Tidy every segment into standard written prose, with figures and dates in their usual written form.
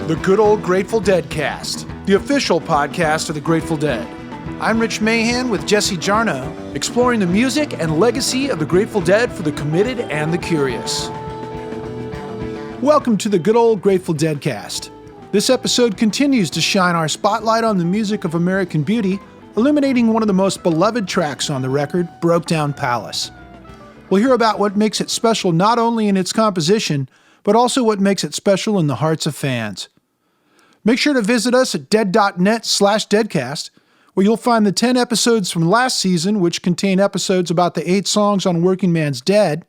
The Good Old Grateful Deadcast, the official podcast of the Grateful Dead. I'm Rich Mahan with Jesse Jarnow, exploring the music and legacy of the Grateful Dead for the committed and the curious. Welcome to the Good Old Grateful Deadcast. This episode continues to shine our spotlight on the music of American Beauty, illuminating one of the most beloved tracks on the record, Brokedown Palace. We'll hear about what makes it special not only in its composition, but also what makes it special in the hearts of fans. Make sure to visit us at dead.net/deadcast, where you'll find the 10 episodes from last season, which contain episodes about the 8 songs on Working Man's Dead,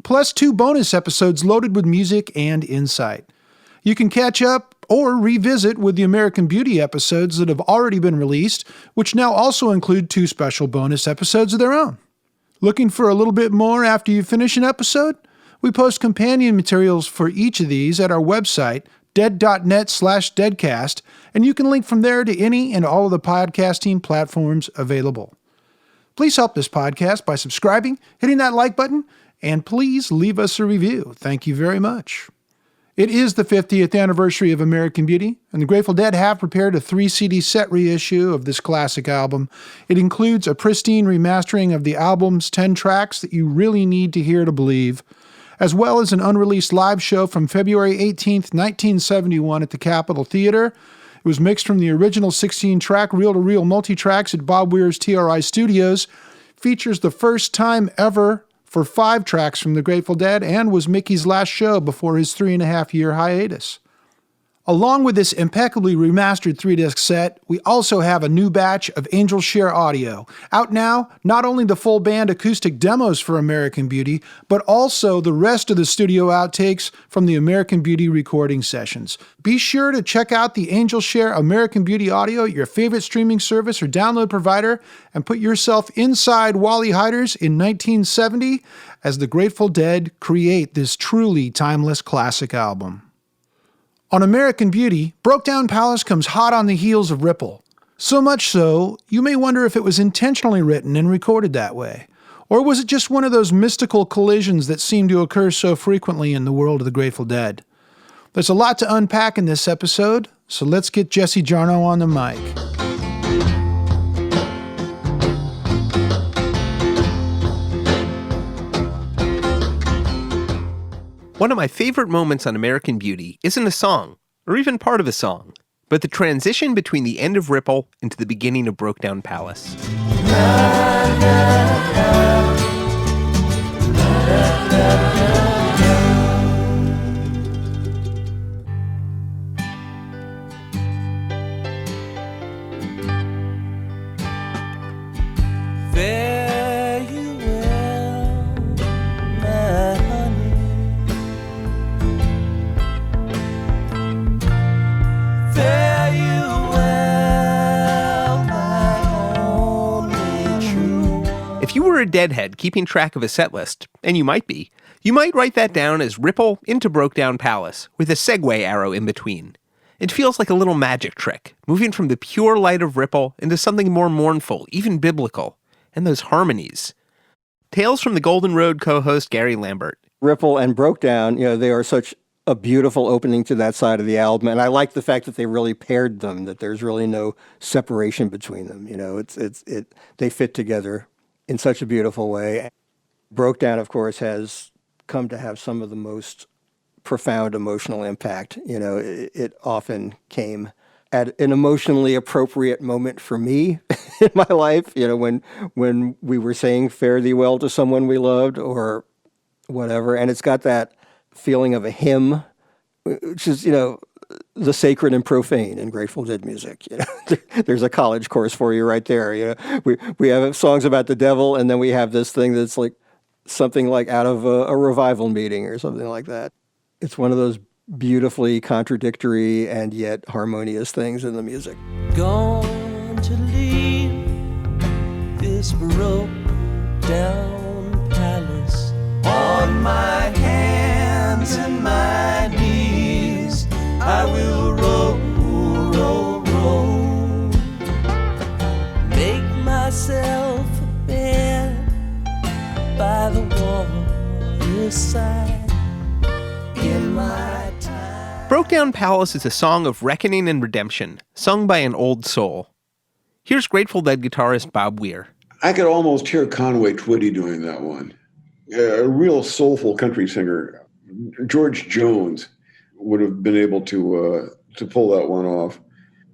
plus 2 bonus episodes loaded with music and insight. You can catch up or revisit with the American Beauty episodes that have already been released, which now also include 2 special bonus episodes of their own. Looking for a little bit more after you finish an episode? We post companion materials for each of these at our website, dead.net/deadcast, and you can link from there to any and all of the podcasting platforms available. Please help this podcast by subscribing, hitting that like button, and please leave us a review. Thank you very much. It is the 50th anniversary of American Beauty, and the Grateful Dead have prepared a 3-CD set reissue of this classic album. It includes a pristine remastering of the album's 10 tracks that you really need to hear to believe, as well as an unreleased live show from February 18th, 1971 at the Capitol Theater. It was mixed from the original 16-track reel-to-reel multi-tracks at Bob Weir's TRI Studios, features the first time ever for 5 tracks from the Grateful Dead, and was Mickey's last show before his 3.5-year hiatus. Along with this impeccably remastered 3-disc set, we also have a new batch of Angel Share audio. Out now, not only the full band acoustic demos for American Beauty, but also the rest of the studio outtakes from the American Beauty recording sessions. Be sure to check out the Angel Share American Beauty audio at your favorite streaming service or download provider, and put yourself inside Wally Heider's in 1970 as the Grateful Dead create this truly timeless classic album. On American Beauty, Brokedown Palace comes hot on the heels of Ripple. So much so, you may wonder if it was intentionally written and recorded that way. Or was it just one of those mystical collisions that seem to occur so frequently in the world of the Grateful Dead? There's a lot to unpack in this episode, so let's get Jesse Jarnow on the mic. One of my favorite moments on American Beauty isn't a song, or even part of a song, but the transition between the end of Ripple into the beginning of Brokedown Palace. If you were a Deadhead keeping track of a set list, and you might be, you might write that down as Ripple into Brokedown Palace, with a segue arrow in between. It feels like a little magic trick, moving from the pure light of Ripple into something more mournful, even biblical, and those harmonies. Tales from the Golden Road co-host Gary Lambert. Ripple and Brokedown, they are such a beautiful opening to that side of the album, and I like the fact that they really paired them, that there's really no separation between them. They fit together in such a beautiful way. Brokedown, of course, has come to have some of the most profound emotional impact. It often came at an emotionally appropriate moment for me in my life, when we were saying fare thee well to someone we loved or whatever. And it's got that feeling of a hymn, which is, the sacred and profane in Grateful Dead music. There's a college course for you right there. We have songs about the devil, and then we have this thing that's like something like out of a revival meeting or something like that. It's one of those beautifully contradictory and yet harmonious things in the music. Going to leave this broke down palace on my hands and my knees. I will roll, roll, roll. Make myself a bed by the waterside in my time. Brokedown Palace is a song of reckoning and redemption, sung by an old soul. Here's Grateful Dead guitarist Bob Weir. I could almost hear Conway Twitty doing that one. A real soulful country singer. George Jones would have been able to pull that one off.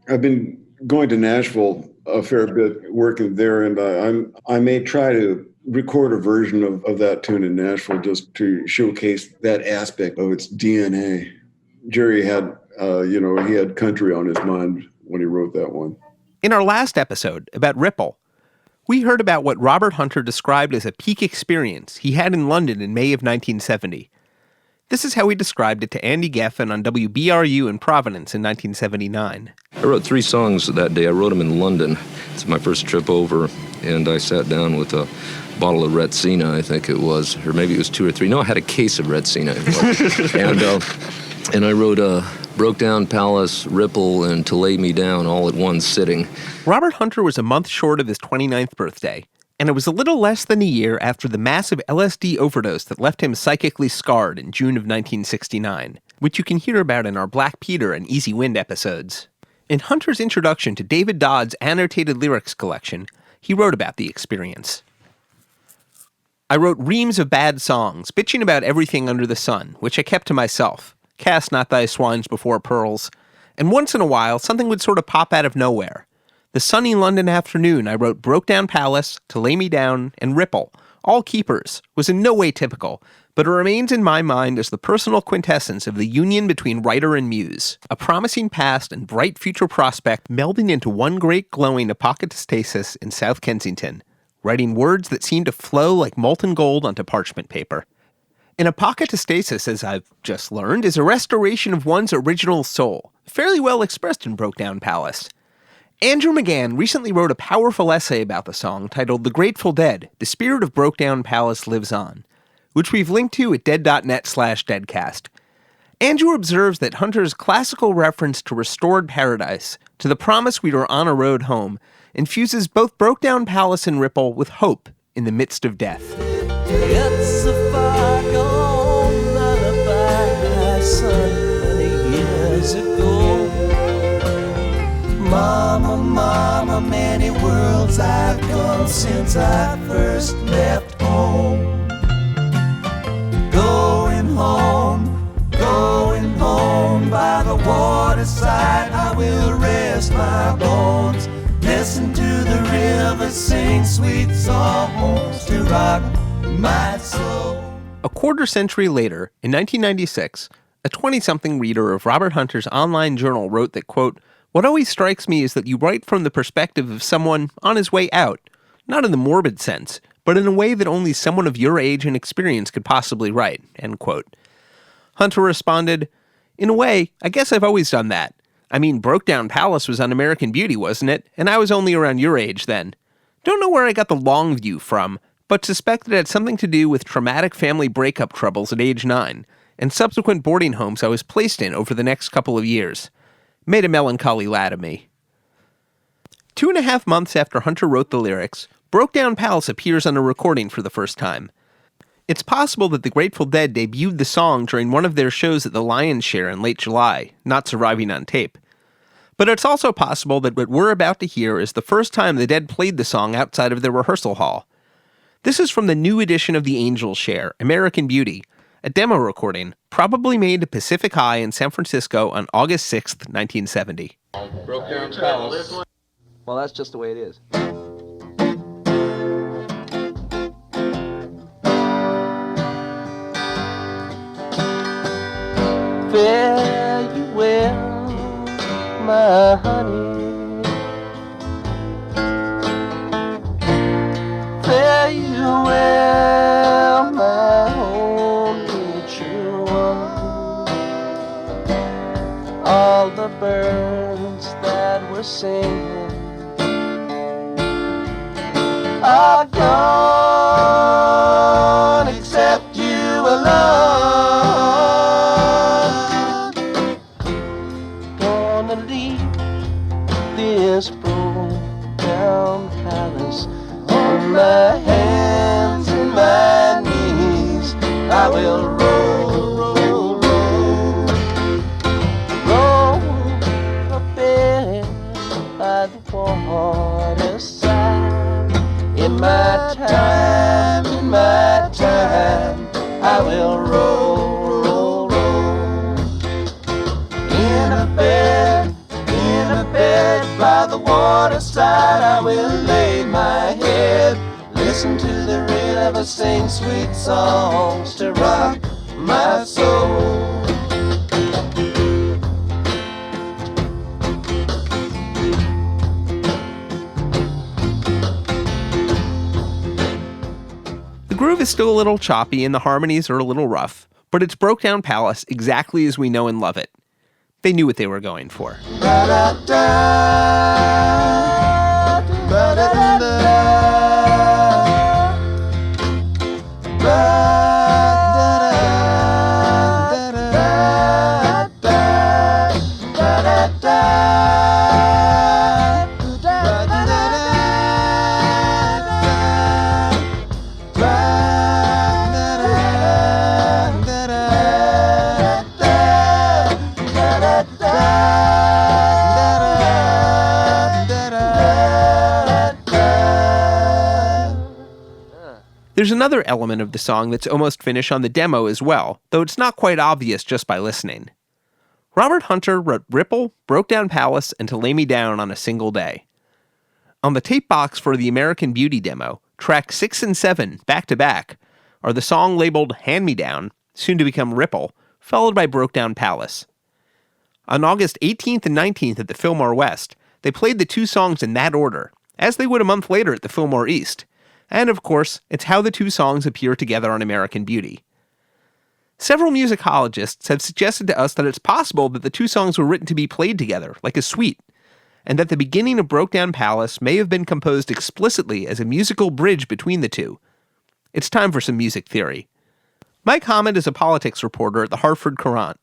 I've been going to Nashville a fair bit, working there, and I may try to record a version of that tune in Nashville just to showcase that aspect of its DNA. Jerry had, he had country on his mind when he wrote that one. In our last episode about Ripple, we heard about what Robert Hunter described as a peak experience he had in London in May of 1970. This is how he described it to Andy Geffen on WBRU in Providence in 1979. I wrote 3 songs that day. I wrote them in London. It's my first trip over, and I sat down with a bottle of Retsina, I think it was, or maybe it was 2 or 3. No, I had a case of Retsina. And I wrote Brokedown Palace, Ripple, and To Lay Me Down all at one sitting. Robert Hunter was a month short of his 29th birthday, and it was a little less than a year after the massive LSD overdose that left him psychically scarred in June of 1969, which you can hear about in our Black Peter and Easy Wind episodes. In Hunter's introduction to David Dodd's annotated lyrics collection, he wrote about the experience. I wrote reams of bad songs, bitching about everything under the sun, which I kept to myself. Cast not thy swines before pearls. And once in a while, something would sort of pop out of nowhere. The sunny London afternoon, I wrote Brokedown Palace, To Lay Me Down, and Ripple, all keepers, was in no way typical, but it remains in my mind as the personal quintessence of the union between writer and muse, a promising past and bright future prospect melding into one great glowing apocatastasis in South Kensington, writing words that seem to flow like molten gold onto parchment paper. An apocatastasis, as I've just learned, is a restoration of one's original soul, fairly well expressed in Brokedown Palace. Andrew McGann recently wrote a powerful essay about the song titled The Grateful Dead, The Spirit of Brokedown Palace Lives On, which we've linked to at dead.net/deadcast. Andrew observes that Hunter's classical reference to restored paradise, to the promise we are on a road home, infuses both Brokedown Palace and Ripple with hope in the midst of death. It's a far gone lullaby sung many years ago. Mama, mama, many worlds I've gone since I first left home. Going home by the waterside, I will rest my bones. Listen to the river sing sweet songs to rock my soul. A quarter century later, in 1996, a 20-something reader of Robert Hunter's online journal wrote that, quote, "What always strikes me is that you write from the perspective of someone on his way out, not in the morbid sense, but in a way that only someone of your age and experience could possibly write," end quote. Hunter responded, "In a way, I guess I've always done that. I mean, Brokedown Palace was on American Beauty, wasn't it? And I was only around your age then. Don't know where I got the long view from, but suspect it had something to do with traumatic family breakup troubles at age 9, and subsequent boarding homes I was placed in over the next couple of years. Made a melancholy lad of me." 2.5 months after Hunter wrote the lyrics, Brokedown Palace appears on a recording for the first time. It's possible that the Grateful Dead debuted the song during one of their shows at the Lion's Share in late July, not surviving on tape. But it's also possible that what we're about to hear is the first time the Dead played the song outside of their rehearsal hall. This is from the new edition of the Angels Share, American Beauty, a demo recording, probably made at Pacific High in San Francisco on August 6th, 1970. Brokedown Palace. Well, that's just the way it is. Fare you well, my honey. Fare you well, my only true one. All the birds that were singing are gone, except you alone. This broke-down palace on my hands and my knees. I will roll, roll, roll. I will roll, roll, roll. In a bed by the waterside, I will lay my head. Listen to the river sing sweet songs to rock my soul. The groove is still a little choppy and the harmonies are a little rough, but it's Brokedown Palace exactly as we know and love it. They knew what they were going for. There's another element of the song that's almost finished on the demo as well, though it's not quite obvious just by listening. Robert Hunter wrote Ripple, Brokedown Palace, and To Lay Me Down on a single day. On the tape box for the American Beauty demo, tracks 6 and 7, back to back, are the song labeled Hand Me Down, soon to become Ripple, followed by Brokedown Palace. On August 18th and 19th at the Fillmore West, they played the two songs in that order, as they would a month later at the Fillmore East. And of course, it's how the two songs appear together on American Beauty. Several musicologists have suggested to us that it's possible that the two songs were written to be played together, like a suite, and that the beginning of Brokedown Palace may have been composed explicitly as a musical bridge between the two. It's time for some music theory. Mike Hamad is a politics reporter at the Hartford Courant.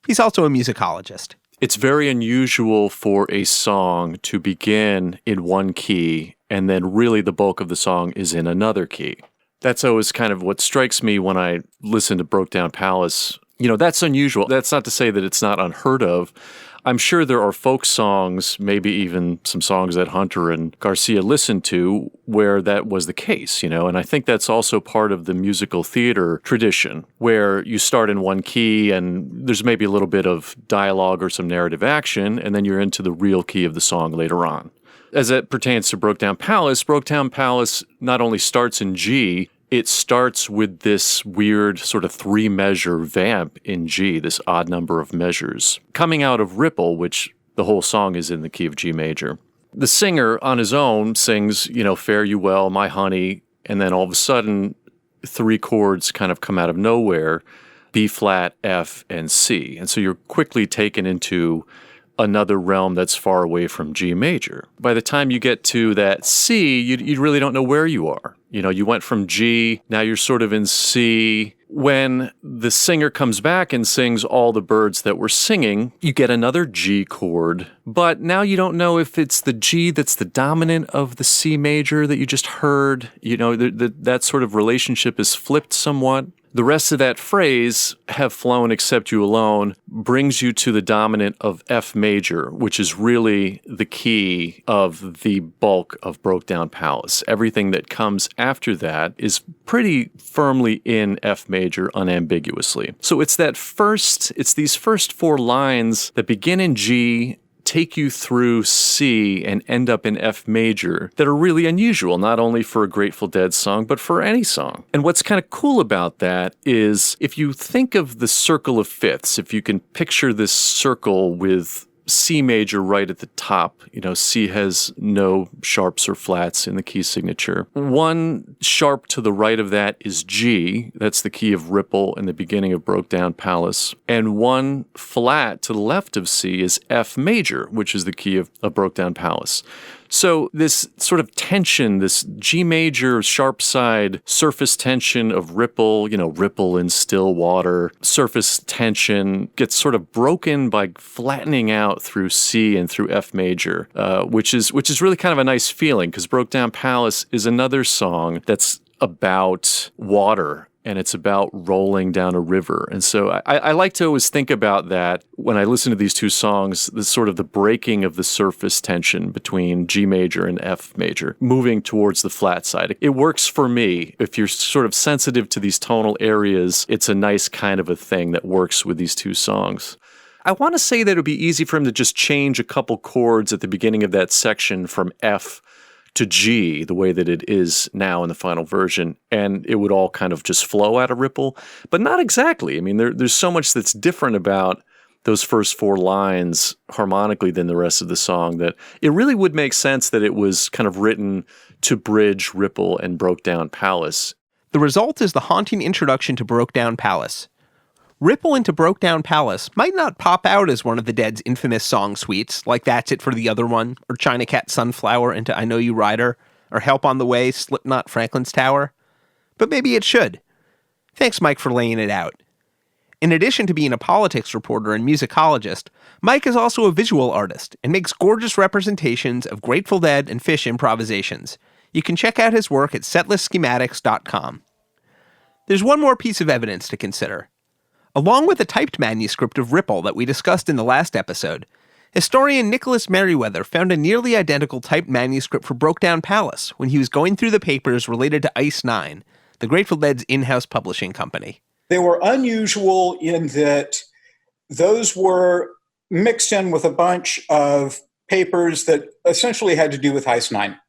He's also a musicologist. It's very unusual for a song to begin in one key and then really the bulk of the song is in another key. That's always kind of what strikes me when I listen to Brokedown Palace. You know, that's unusual. That's not to say that it's not unheard of. I'm sure there are folk songs, maybe even some songs that Hunter and Garcia listened to, where that was the case, you know, and I think that's also part of the musical theater tradition, where you start in one key and there's maybe a little bit of dialogue or some narrative action, and then you're into the real key of the song later on. As it pertains to Brokedown Palace not only starts in G, it starts with this weird sort of 3-measure vamp in G, this odd number of measures, coming out of Ripple, which the whole song is in the key of G major. The singer on his own sings, you know, Fare You Well, My Honey, and then all of a sudden 3 chords kind of come out of nowhere, B flat, F, and C. And so you're quickly taken into another realm that's far away from G major. By the time you get to that C, you really don't know where you are. You know, you went from G, now you're sort of in C. When the singer comes back and sings All the Birds That Were Singing, you get another G chord, but now you don't know if it's the G that's the dominant of the C major that you just heard. You know, that sort of relationship is flipped somewhat. The rest of that phrase, have flown except you alone, brings you to the dominant of F major, which is really the key of the bulk of Brokedown Palace. Everything that comes after that is pretty firmly in F major unambiguously. So it's these first 4 lines that begin in G, take you through C and end up in F major that are really unusual, not only for a Grateful Dead song, but for any song. And what's kind of cool about that is if you think of the circle of fifths, if you can picture this circle with C major right at the top, you know, C has no sharps or flats in the key signature. 1 sharp to the right of that is G, that's the key of Ripple in the beginning of Brokedown Palace. And 1 flat to the left of C is F major, which is the key of Brokedown Palace. So this sort of tension, this G major sharp side surface tension of Ripple, you know, ripple in still water, surface tension gets sort of broken by flattening out through C and through F major, which is really kind of a nice feeling because Brokedown Palace is another song that's about water and it's about rolling down a river. And so I like to always think about that when I listen to these two songs, the sort of the breaking of the surface tension between G major and F major, moving towards the flat side. It works for me. If you're sort of sensitive to these tonal areas, it's a nice kind of a thing that works with these two songs. I want to say that it would be easy for him to just change a couple chords at the beginning of that section from F to G, the way that it is now in the final version, and it would all kind of just flow out of Ripple, but not exactly. I mean, there's so much that's different about those first four lines harmonically than the rest of the song that it really would make sense that it was kind of written to bridge Ripple and Brokedown Palace. The result is the haunting introduction to Brokedown Palace. Ripple into Brokedown Palace might not pop out as one of the Dead's infamous song suites, like That's It for the Other One, or China Cat Sunflower into I Know You Rider, or Help on the Way, Slipknot Franklin's Tower. But maybe it should. Thanks, Mike, for laying it out. In addition to being a politics reporter and musicologist, Mike is also a visual artist and makes gorgeous representations of Grateful Dead and Phish improvisations. You can check out his work at setlistschematics.com. There's one more piece of evidence to consider. Along with the typed manuscript of Ripple that we discussed in the last episode, historian Nicholas Meriwether found a nearly identical typed manuscript for Brokedown Palace when he was going through the papers related to Ice Nine, the Grateful Dead's in-house publishing company. They were unusual in that those were mixed in with a bunch of papers that essentially had to do with Ice Nine.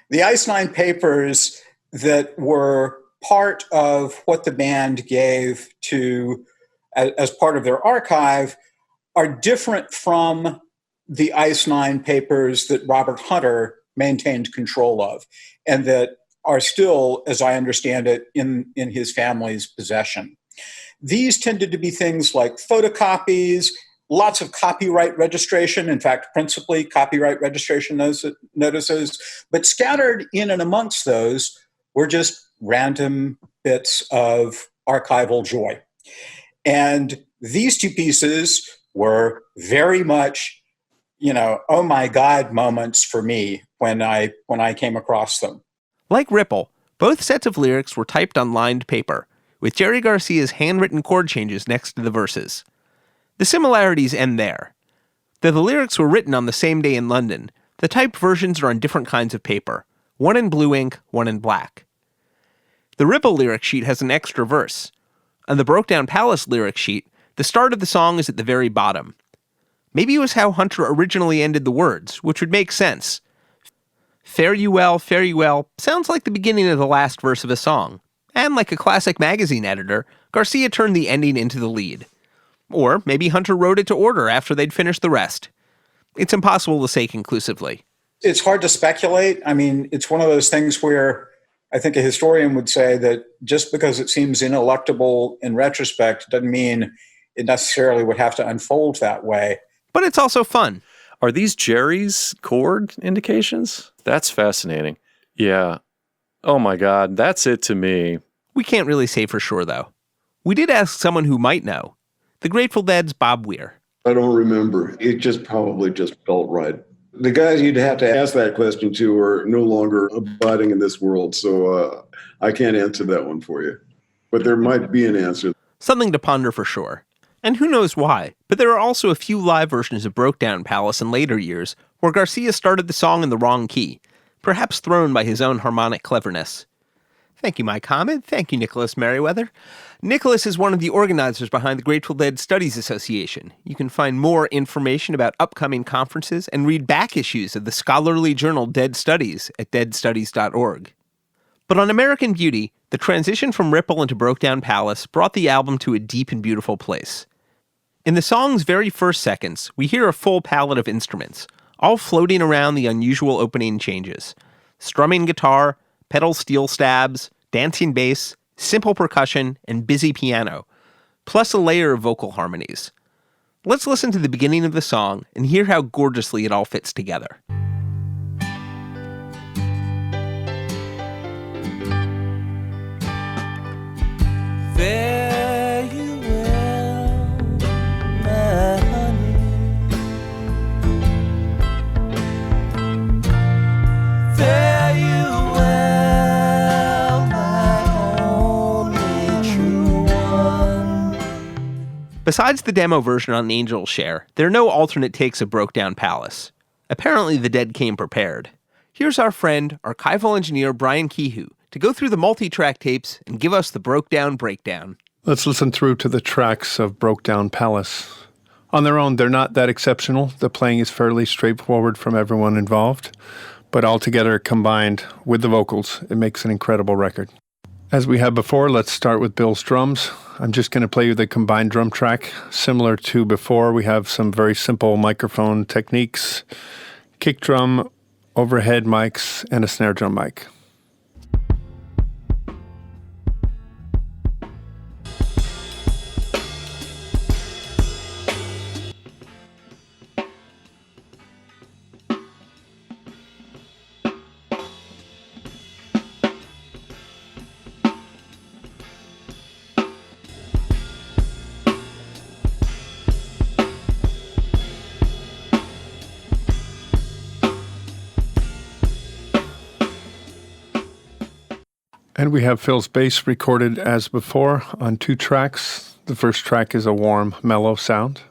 The Ice Nine papers that were part of what the band gave to as part of their archive are different from the Ice Nine papers that Robert Hunter maintained control of and that are still, as I understand it, in his family's possession. These tended to be things like photocopies, lots of copyright registration, in fact, principally copyright registration notices, but scattered in and amongst those were just random bits of archival joy. And these two pieces were very much, oh my God moments for me when I came across them. Like Ripple, both sets of lyrics were typed on lined paper, with Jerry Garcia's handwritten chord changes next to the verses. The similarities end there. Though the lyrics were written on the same day in London, the typed versions are on different kinds of paper, one in blue ink, one in black. The Ripple lyric sheet has an extra verse. On the Brokedown Palace lyric sheet, the start of the song is at the very bottom. Maybe it was how Hunter originally ended the words, which would make sense. Fare you well, sounds like the beginning of the last verse of a song. And like a classic magazine editor, Garcia turned the ending into the lead. Or maybe Hunter wrote it to order after they'd finished the rest. It's impossible to say conclusively. It's hard to speculate. I mean, it's one of those things where I think a historian would say that just because it seems ineluctable in retrospect doesn't mean it necessarily would have to unfold that way. But it's also fun. Are these Jerry's chord indications? That's fascinating. Yeah. Oh my God, that's it to me. We can't really say for sure, though. We did ask someone who might know. The Grateful Dead's Bob Weir. I don't remember. It probably just felt right. The guys you'd have to ask that question to are no longer abiding in this world, so I can't answer that one for you. But there might be an answer. Something to ponder for sure. And who knows why, but there are also a few live versions of Brokedown Palace in later years where Garcia started the song in the wrong key, perhaps thrown by his own harmonic cleverness. Thank you, Mike Hamad. Thank you, Nicholas Meriwether. Nicholas is one of the organizers behind the Grateful Dead Studies Association. You can find more information about upcoming conferences and read back issues of the scholarly journal Dead Studies at deadstudies.org. But on American Beauty, the transition from Ripple into Brokedown Palace brought the album to a deep and beautiful place. In the song's very first seconds, we hear a full palette of instruments, all floating around the unusual opening changes. Strumming guitar, pedal steel stabs, dancing bass, simple percussion, and busy piano, plus a layer of vocal harmonies. Let's listen to the beginning of the song and hear how gorgeously it all fits together. Fare you well, my honey. Fare you well, my only Besides the demo version on Angel's Share, there are no alternate takes of Brokedown Palace. Apparently the Dead came prepared. Here's our friend, archival engineer Brian Kehoe, to go through the multi-track tapes and give us the Brokedown breakdown. Let's listen through to the tracks of Brokedown Palace. On their own, they're not that exceptional. The playing is fairly straightforward from everyone involved, but altogether combined with the vocals, it makes an incredible record. As we have before, let's start with Bill's drums. I'm just going to play you the combined drum track. Similar to before, we have some very simple microphone techniques, kick drum, overhead mics, and a snare drum mic. And we have Phil's bass recorded as before on 2 tracks. The first track is a warm, mellow sound.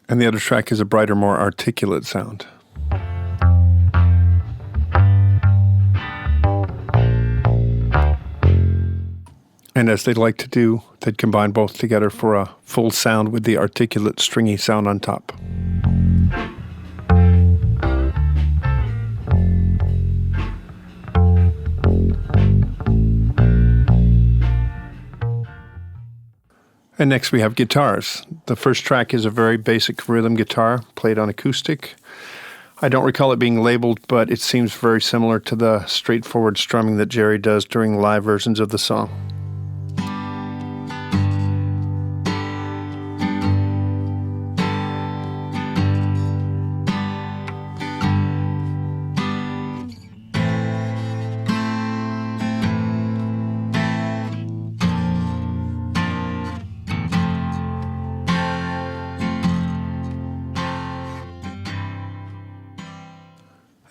And the other track is a brighter, more articulate sound. And as they'd like to do, they'd combine both together for a full sound with the articulate, stringy sound on top. And next we have guitars. The first track is a very basic rhythm guitar played on acoustic. I don't recall it being labeled, but it seems very similar to the straightforward strumming that Jerry does during live versions of the song.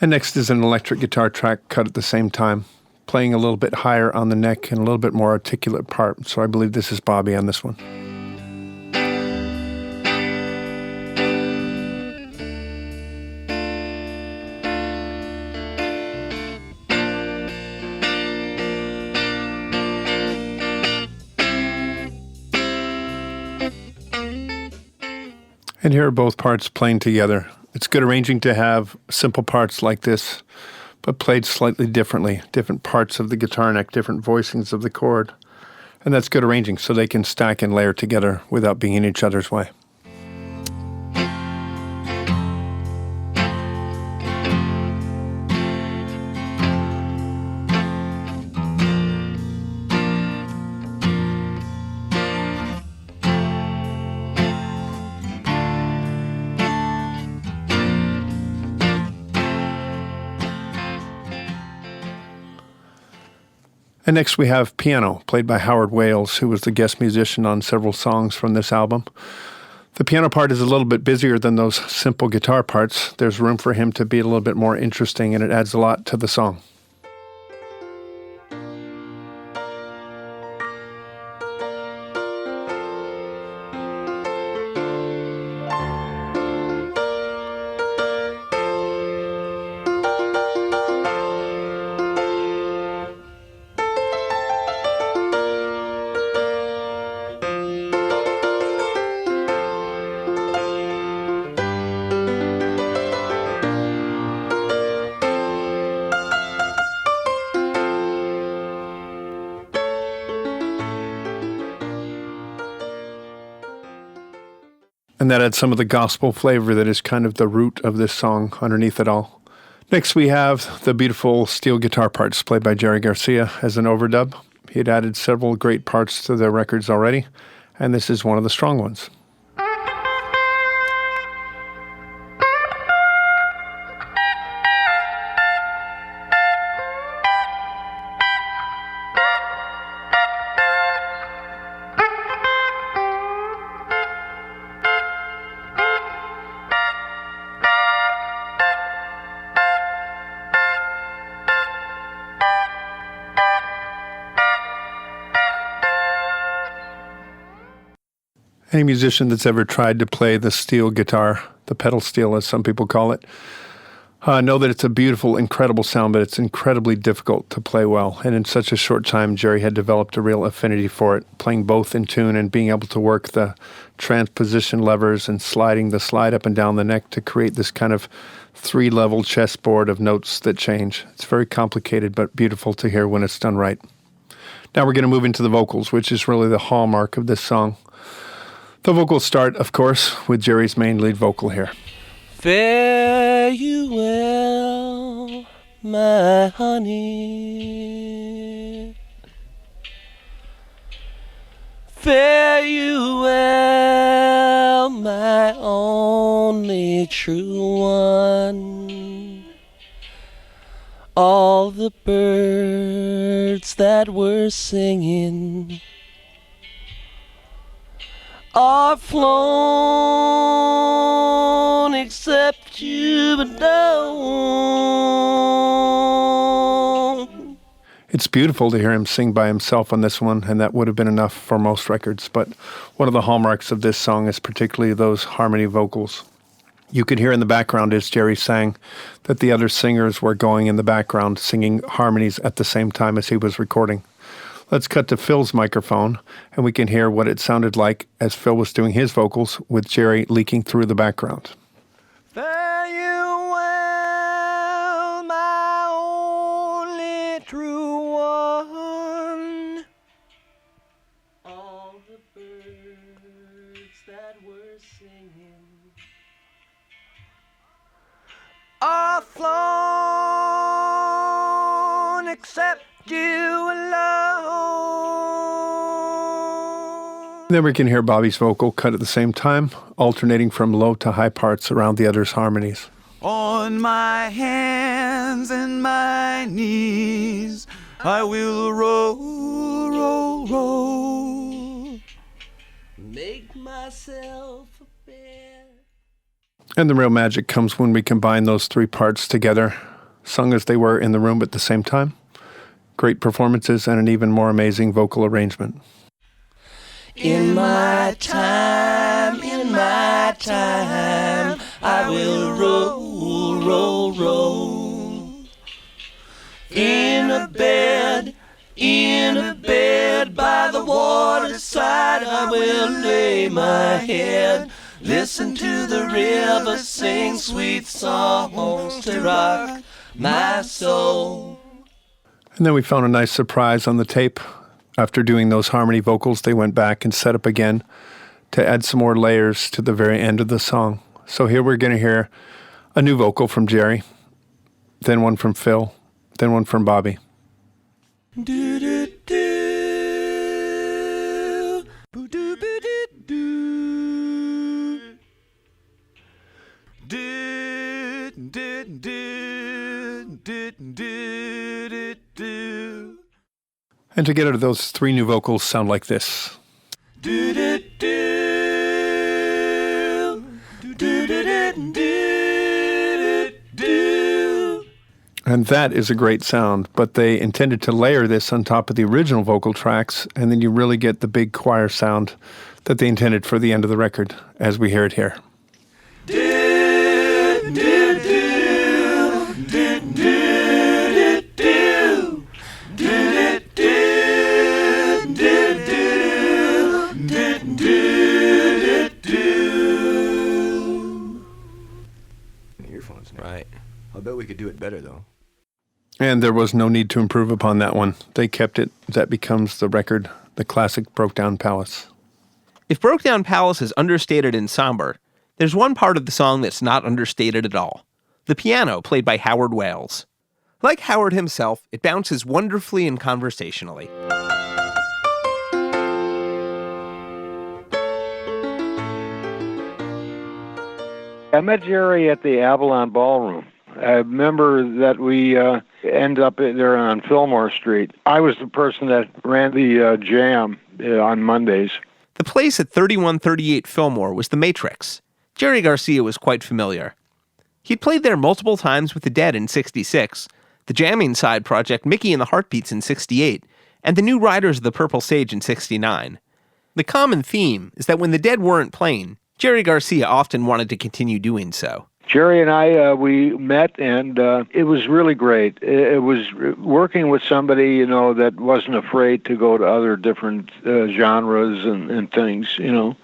And next is an electric guitar track cut at the same time, playing a little bit higher on the neck and a little bit more articulate part. So I believe this is Bobby on this one. And here are both parts playing together. It's good arranging to have simple parts like this, but played slightly differently, different parts of the guitar neck, different voicings of the chord. And that's good arranging so they can stack and layer together without being in each other's way. And next we have piano, played by Howard Wales, who was the guest musician on several songs from this album. The piano part is a little bit busier than those simple guitar parts. There's room for him to be a little bit more interesting, and it adds a lot to the song. And that adds some of the gospel flavor that is kind of the root of this song underneath it all. Next we have the beautiful steel guitar parts played by Jerry Garcia as an overdub. He had added several great parts to the records already, and this is one of the strong ones. Any musician that's ever tried to play the steel guitar, the pedal steel as some people call it, know that it's a beautiful, incredible sound, but it's incredibly difficult to play well. And in such a short time, Jerry had developed a real affinity for it, playing both in tune and being able to work the transposition levers and sliding the slide up and down the neck to create this kind of three-level chessboard of notes that change. It's very complicated, but beautiful to hear when it's done right. Now we're going to move into the vocals, which is really the hallmark of this song. The vocals start, of course, with Jerry's main lead vocal here. Fare you well, my honey. Fare you well, my only true one. All the birds that were singing are flown except you alone. It's beautiful to hear him sing by himself on this one, and that would have been enough for most records. But one of the hallmarks of this song is particularly those harmony vocals. You could hear in the background as Jerry sang that the other singers were going in the background singing harmonies at the same time as he was recording. Let's cut to Phil's microphone, and we can hear what it sounded like as Phil was doing his vocals with Jerry leaking through the background. Fare you well, my only true one. All the birds that were singing are flown except you alone. Then we can hear Bobby's vocal cut at the same time, alternating from low to high parts around the other's harmonies. On my hands and my knees, I will roll, roll, roll. Make myself a bed. And the real magic comes when we combine those three parts together, sung as they were in the room at the same time. Great performances and an even more amazing vocal arrangement. In my time, I will roll, roll, roll. In a bed by the waterside, I will lay my head. Listen to the river sing sweet songs to rock my soul. And then we found a nice surprise on the tape. After doing those harmony vocals, they went back and set up again to add some more layers to the very end of the song. So here we're going to hear a new vocal from Jerry, then one from Phil, then one from Bobby. Do do do, boo do boo do do, do do do do do do. And together those three new vocals sound like this. Do do do, do do do do do. And that is a great sound, but they intended to layer this on top of the original vocal tracks, and then you really get the big choir sound that they intended for the end of the record, as we hear it here. Right. I bet we could do it better, though. And there was no need to improve upon that one. They kept it. That becomes the record, the classic Brokedown Palace. If Brokedown Palace is understated and somber, there's one part of the song that's not understated at all. The piano, played by Howard Wales. Like Howard himself, it bounces wonderfully and conversationally. I met Jerry at the Avalon Ballroom. I remember that we ended up there on Fillmore Street. I was the person that ran the jam on Mondays. The place at 3138 Fillmore was the Matrix. Jerry Garcia was quite familiar. He'd played there multiple times with the Dead in '66, the jamming side project Mickey and the Heartbeats in '68, and the New Riders of the Purple Sage in '69. The common theme is that when the Dead weren't playing, Jerry Garcia often wanted to continue doing so. Jerry and I, we met, and it was really great. It was working with somebody, you know, that wasn't afraid to go to other different genres and things, you know.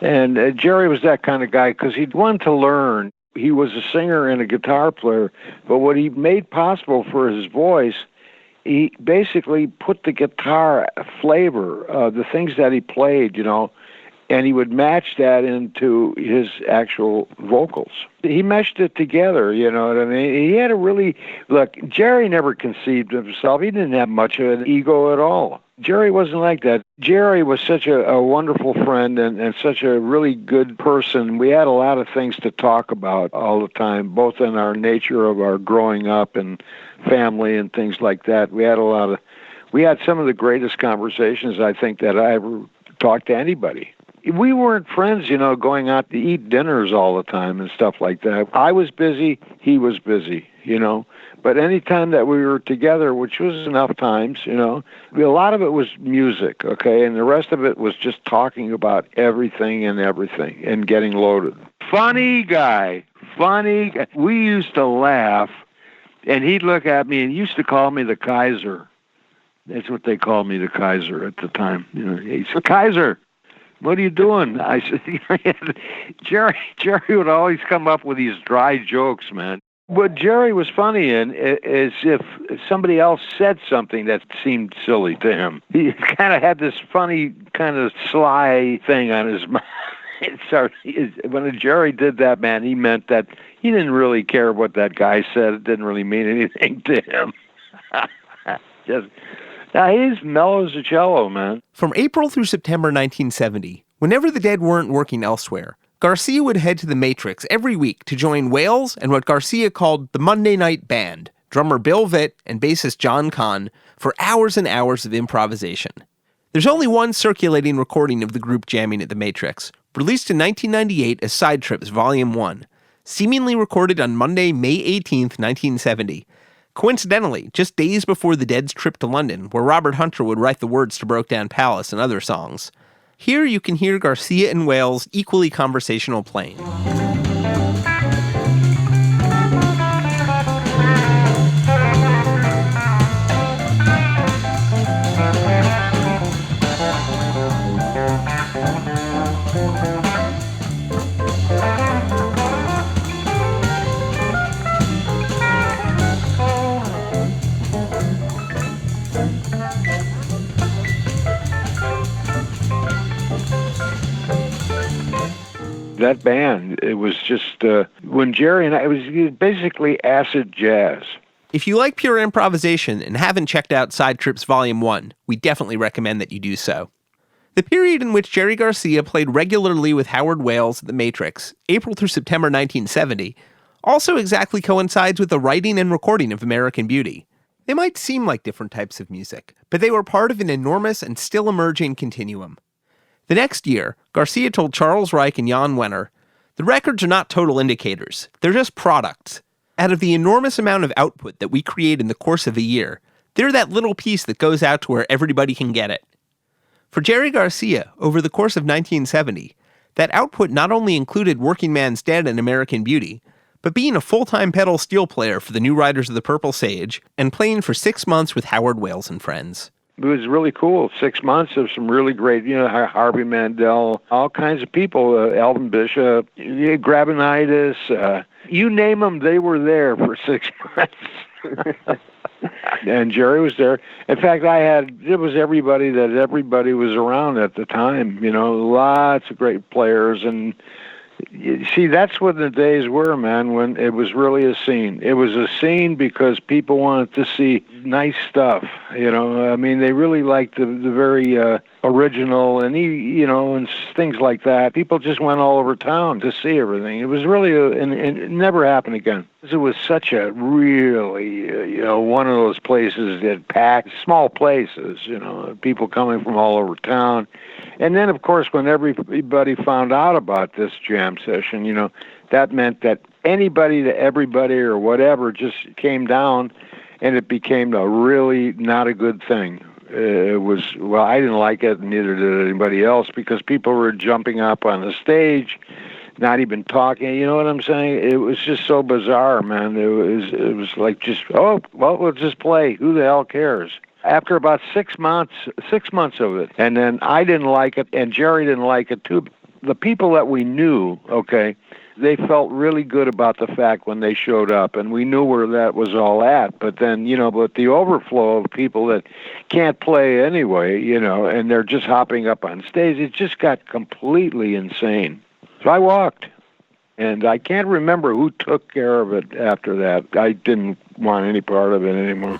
And Jerry was that kind of guy because he'd wanted to learn. He was a singer and a guitar player, but what he made possible for his voice, he basically put the guitar flavor, the things that he played, you know, and he would match that into his actual vocals. He meshed it together, you know what I mean? He had a really, look, Jerry never conceived of himself. He didn't have much of an ego at all. Jerry wasn't like that. Jerry was such a wonderful friend and such a really good person. We had a lot of things to talk about all the time, both in our nature of our growing up and family and things like that. We had some of the greatest conversations, I think, that I ever talked to anybody. We weren't friends, you know, going out to eat dinners all the time and stuff like that. I was busy, he was busy, you know. But any time that we were together, which was enough times, you know, a lot of it was music, okay? And the rest of it was just talking about everything and getting loaded. Funny guy. We used to laugh, and he'd look at me and he used to call me the Kaiser. That's what they called me, the Kaiser, at the time. You know, he said, Kaiser, what are you doing? I said, Jerry would always come up with these dry jokes, man. What Jerry was funny in is if somebody else said something that seemed silly to him. He kind of had this funny, kind of sly thing on his mouth. So when Jerry did that, man, he meant that he didn't really care what that guy said. It didn't really mean anything to him. He's mellow as a cello, man. From April through September 1970, whenever the Dead weren't working elsewhere, Garcia would head to the Matrix every week to join Wales and what Garcia called the Monday Night Band, drummer Bill Vitt and bassist John Kahn, for hours and hours of improvisation. There's only one circulating recording of the group jamming at the Matrix, released in 1998 as Side Trips Volume 1, seemingly recorded on Monday, May 18th, 1970. Coincidentally, just days before the Dead's trip to London, where Robert Hunter would write the words to Brokedown Palace and other songs. Here you can hear Garcia and Wales equally conversational playing. That band, it was just, when Jerry and I, it was basically acid jazz. If you like pure improvisation and haven't checked out Side Trips Volume 1, we definitely recommend that you do so. The period in which Jerry Garcia played regularly with Howard Wales at the Matrix, April through September 1970, also exactly coincides with the writing and recording of American Beauty. They might seem like different types of music, but they were part of an enormous and still emerging continuum. The next year, Garcia told Charles Reich and Jan Wenner, "The records are not total indicators, they're just products. Out of the enormous amount of output that we create in the course of a year, they're that little piece that goes out to where everybody can get it." For Jerry Garcia, over the course of 1970, that output not only included Working Man's Dead and American Beauty, but being a full-time pedal steel player for the New Riders of the Purple Sage and playing for 6 months with Howard Wales and Friends. It was really cool. 6 months of some really great, you know, Harvey Mandel, all kinds of people, Alvin Bishop, Grabinitis, you name them, they were there for 6 months. And Jerry was there. In fact, it was everybody was around at the time, you know, lots of great players. And you see, that's what the days were, man, when it was really a scene. It was a scene because people wanted to see nice stuff, you know. I mean, they really liked the very original and, you know, and things like that. People just went all over town to see everything. It was really, and it never happened again. It was such a really, you know, one of those places that packed, small places, you know, people coming from all over town. And then, of course, when everybody found out about this jam session, you know, that meant that anybody to everybody or whatever just came down, and it became a really not a good thing. It was, well, I didn't like it, and neither did anybody else, because people were jumping up on the stage, not even talking. You know what I'm saying? It was just so bizarre, man. It was like just, oh, well, we'll just play. Who the hell cares? After about 6 months of it, and then I didn't like it, and Jerry didn't like it too. The people that we knew, okay, they felt really good about the fact when they showed up, and we knew where that was all at. But then, but the overflow of people that can't play anyway, and they're just hopping up on stage, it just got completely insane. So I walked, and I can't remember who took care of it after that. I didn't want any part of it anymore.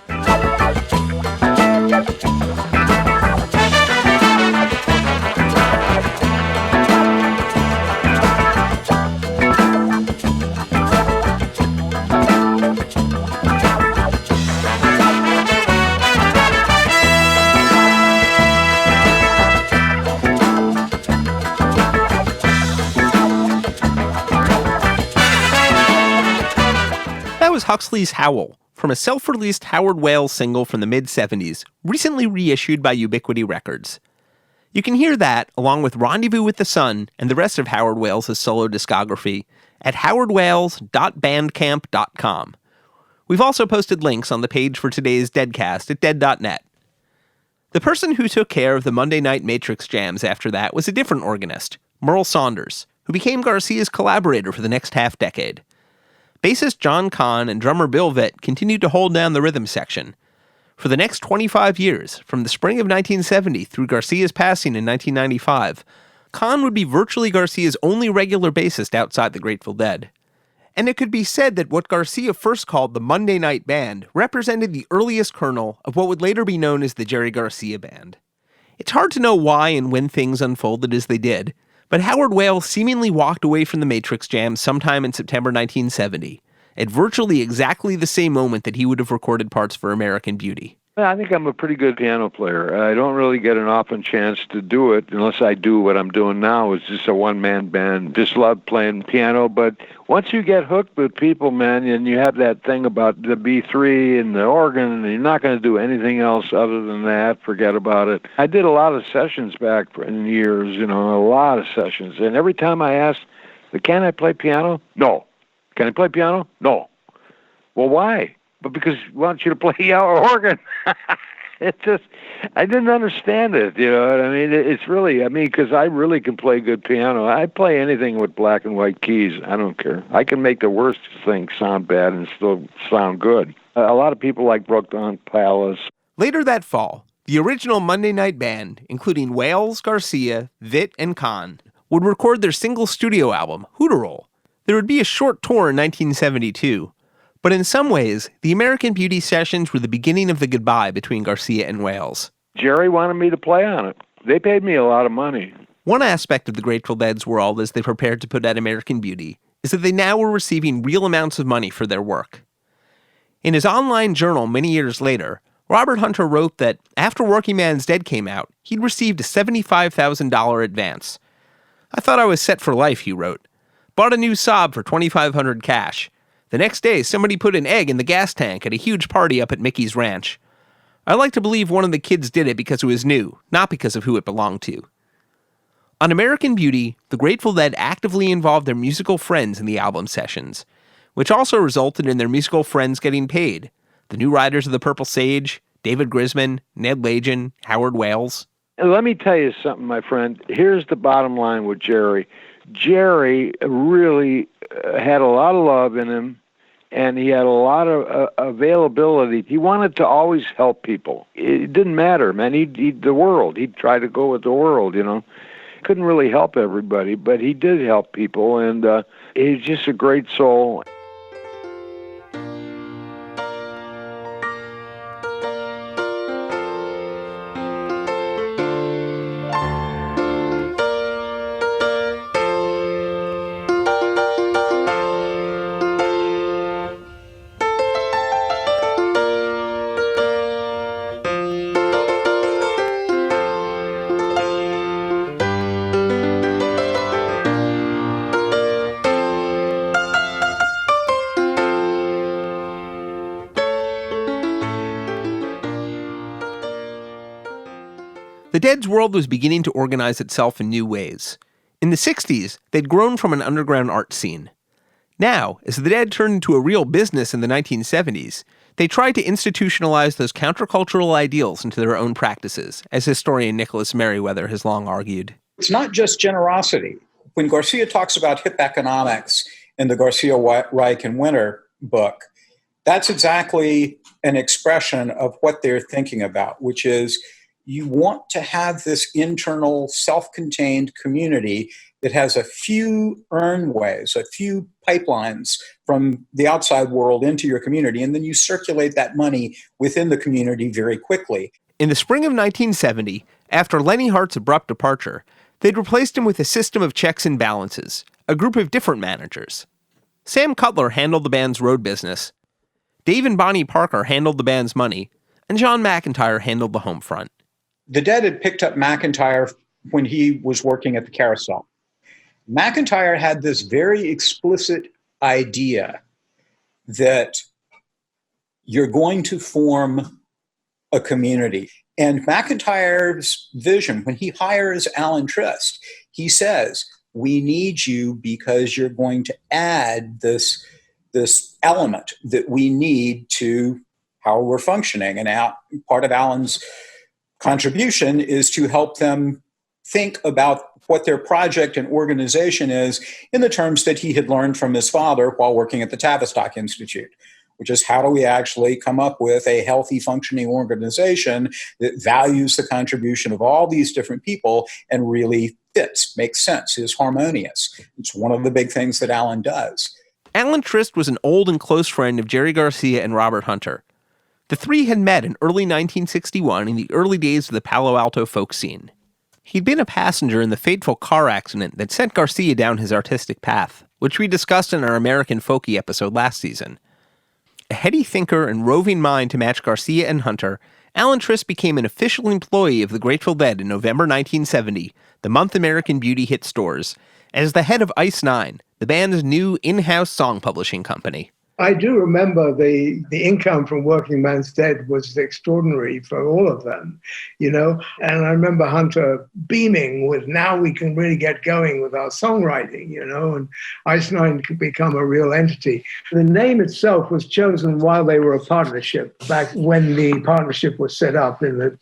That was Huxley's Howl, from a self-released Howard Wales single from the mid-'70s, recently reissued by Ubiquity Records. You can hear that, along with Rendezvous with the Sun and the rest of Howard Wales' solo discography, at howardwales.bandcamp.com. We've also posted links on the page for today's Deadcast at dead.net. The person who took care of the Monday night Matrix jams after that was a different organist, Merle Saunders, who became Garcia's collaborator for the next half-decade. Bassist John Kahn and drummer Bill Vitt continued to hold down the rhythm section. For the next 25 years, from the spring of 1970 through Garcia's passing in 1995, Kahn would be virtually Garcia's only regular bassist outside the Grateful Dead. And it could be said that what Garcia first called the Monday Night Band represented the earliest kernel of what would later be known as the Jerry Garcia Band. It's hard to know why and when things unfolded as they did, but Howard Wales seemingly walked away from the Matrix Jam sometime in September 1970, at virtually exactly the same moment that he would have recorded parts for American Beauty. I think I'm a pretty good piano player. I don't really get an often chance to do it unless I do what I'm doing now. It's just a one-man band. Just love playing piano. But once you get hooked with people, man, and you have that thing about the B3 and the organ, and you're not going to do anything else other than that, forget about it. I did a lot of sessions back in years, a lot of sessions. And every time I asked, can I play piano? No. Can I play piano? No. Well, why? But because we want you to play our organ. It just, I didn't understand it, what I mean? It's really, because I really can play good piano. I play anything with black and white keys. I don't care. I can make the worst thing sound bad and still sound good. A lot of people like Brokedown Palace. Later that fall, the original Monday Night Band, including Wales, Garcia, Vitt, and Kahn, would record their single studio album, Hooterol. There would be a short tour in 1972. But in some ways, the American Beauty sessions were the beginning of the goodbye between Garcia and Wales. Jerry wanted me to play on it. They paid me a lot of money. One aspect of the Grateful Dead's world as they prepared to put out American Beauty is that they now were receiving real amounts of money for their work. In his online journal many years later, Robert Hunter wrote that after Working Man's Dead came out, he'd received a $75,000 advance. "I thought I was set for life," he wrote. "Bought a new Saab for $2,500 cash. The next day, somebody put an egg in the gas tank at a huge party up at Mickey's Ranch. I like to believe one of the kids did it because it was new, not because of who it belonged to." On American Beauty, the Grateful Dead actively involved their musical friends in the album sessions, which also resulted in their musical friends getting paid. The New Riders of the Purple Sage, David Grisman, Ned Lajan, Howard Wales. Let me tell you something, my friend. Here's the bottom line with Jerry. Jerry really had a lot of love in him, and he had a lot of availability. He wanted to always help people. It didn't matter, man. He'd try to go with the world, Couldn't really help everybody, but he did help people, and he's just a great soul. The Dead's world was beginning to organize itself in new ways. In the 60s, they'd grown from an underground art scene. Now, as the Dead turned into a real business in the 1970s, they tried to institutionalize those countercultural ideals into their own practices, as historian Nicholas Meriwether has long argued. It's not just generosity. When Garcia talks about hip economics in the Garcia, Reich, and Winter book, that's exactly an expression of what they're thinking about, which is you want to have this internal self-contained community that has a few earnways, a few pipelines from the outside world into your community, and then you circulate that money within the community very quickly. In the spring of 1970, after Lenny Hart's abrupt departure, they'd replaced him with a system of checks and balances, a group of different managers. Sam Cutler handled the band's road business, Dave and Bonnie Parker handled the band's money, and John McIntyre handled the home front. The Dead had picked up McIntyre when he was working at the Carousel. McIntyre had this very explicit idea that you're going to form a community. And McIntyre's vision, when he hires Alan Trist, he says, we need you because you're going to add this element that we need to how we're functioning. And part of Alan's contribution is to help them think about what their project and organization is in the terms that he had learned from his father while working at the Tavistock Institute, which is how do we actually come up with a healthy, functioning organization that values the contribution of all these different people and really fits, makes sense, is harmonious. It's one of the big things that Alan does. Alan Trist was an old and close friend of Jerry Garcia and Robert Hunter. The three had met in early 1961 in the early days of the Palo Alto folk scene. He'd been a passenger in the fateful car accident that sent Garcia down his artistic path, which we discussed in our American Folky episode last season. A heady thinker and roving mind to match Garcia and Hunter, Alan Trist became an official employee of the Grateful Dead in November 1970, the month American Beauty hit stores, as the head of Ice Nine, the band's new in-house song publishing company. I do remember the income from Working Man's Dead was extraordinary for all of them, and I remember Hunter beaming with, now we can really get going with our songwriting, and Ice Nine could become a real entity. The name itself was chosen while they were a partnership, back when the partnership was set up in the,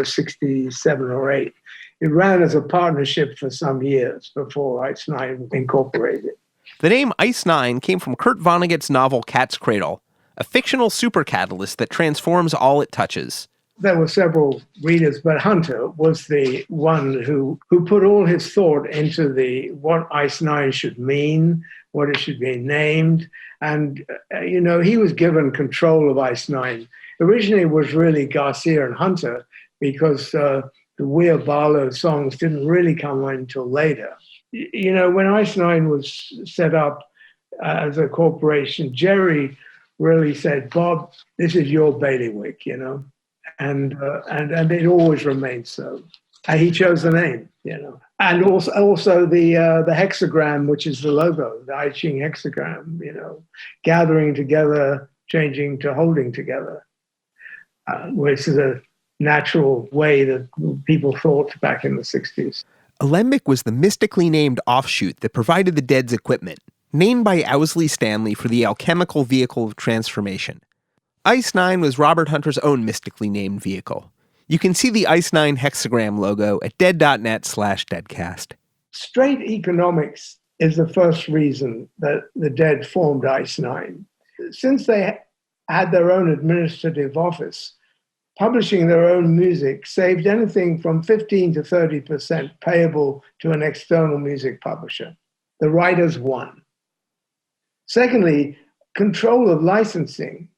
67 or 8. It ran as a partnership for some years before Ice Nine incorporated. The name Ice Nine came from Kurt Vonnegut's novel Cat's Cradle, a fictional supercatalyst that transforms all it touches. There were several readers, but Hunter was the one who put all his thought into what Ice Nine should mean, what it should be named. And, he was given control of Ice Nine. Originally, it was really Garcia and Hunter because the Weir Barlow songs didn't really come on until later. When Ice Nine was set up as a corporation, Jerry really said, Bob, this is your bailiwick, and it always remained so. And he chose the name, And also the hexagram, which is the logo, the I Ching hexagram, gathering together, changing to holding together, which is a natural way that people thought back in the 60s. Lemeiux was the mystically named offshoot that provided the Dead's equipment, named by Owsley Stanley for the alchemical vehicle of transformation. Ice Nine was Robert Hunter's own mystically named vehicle. You can see the Ice Nine hexagram logo at dead.net/deadcast. Straight economics is the first reason that the Dead formed Ice Nine. Since they had their own administrative office, publishing their own music saved anything from 15 to 30% payable to an external music publisher. The writers won. Secondly, control of licensing.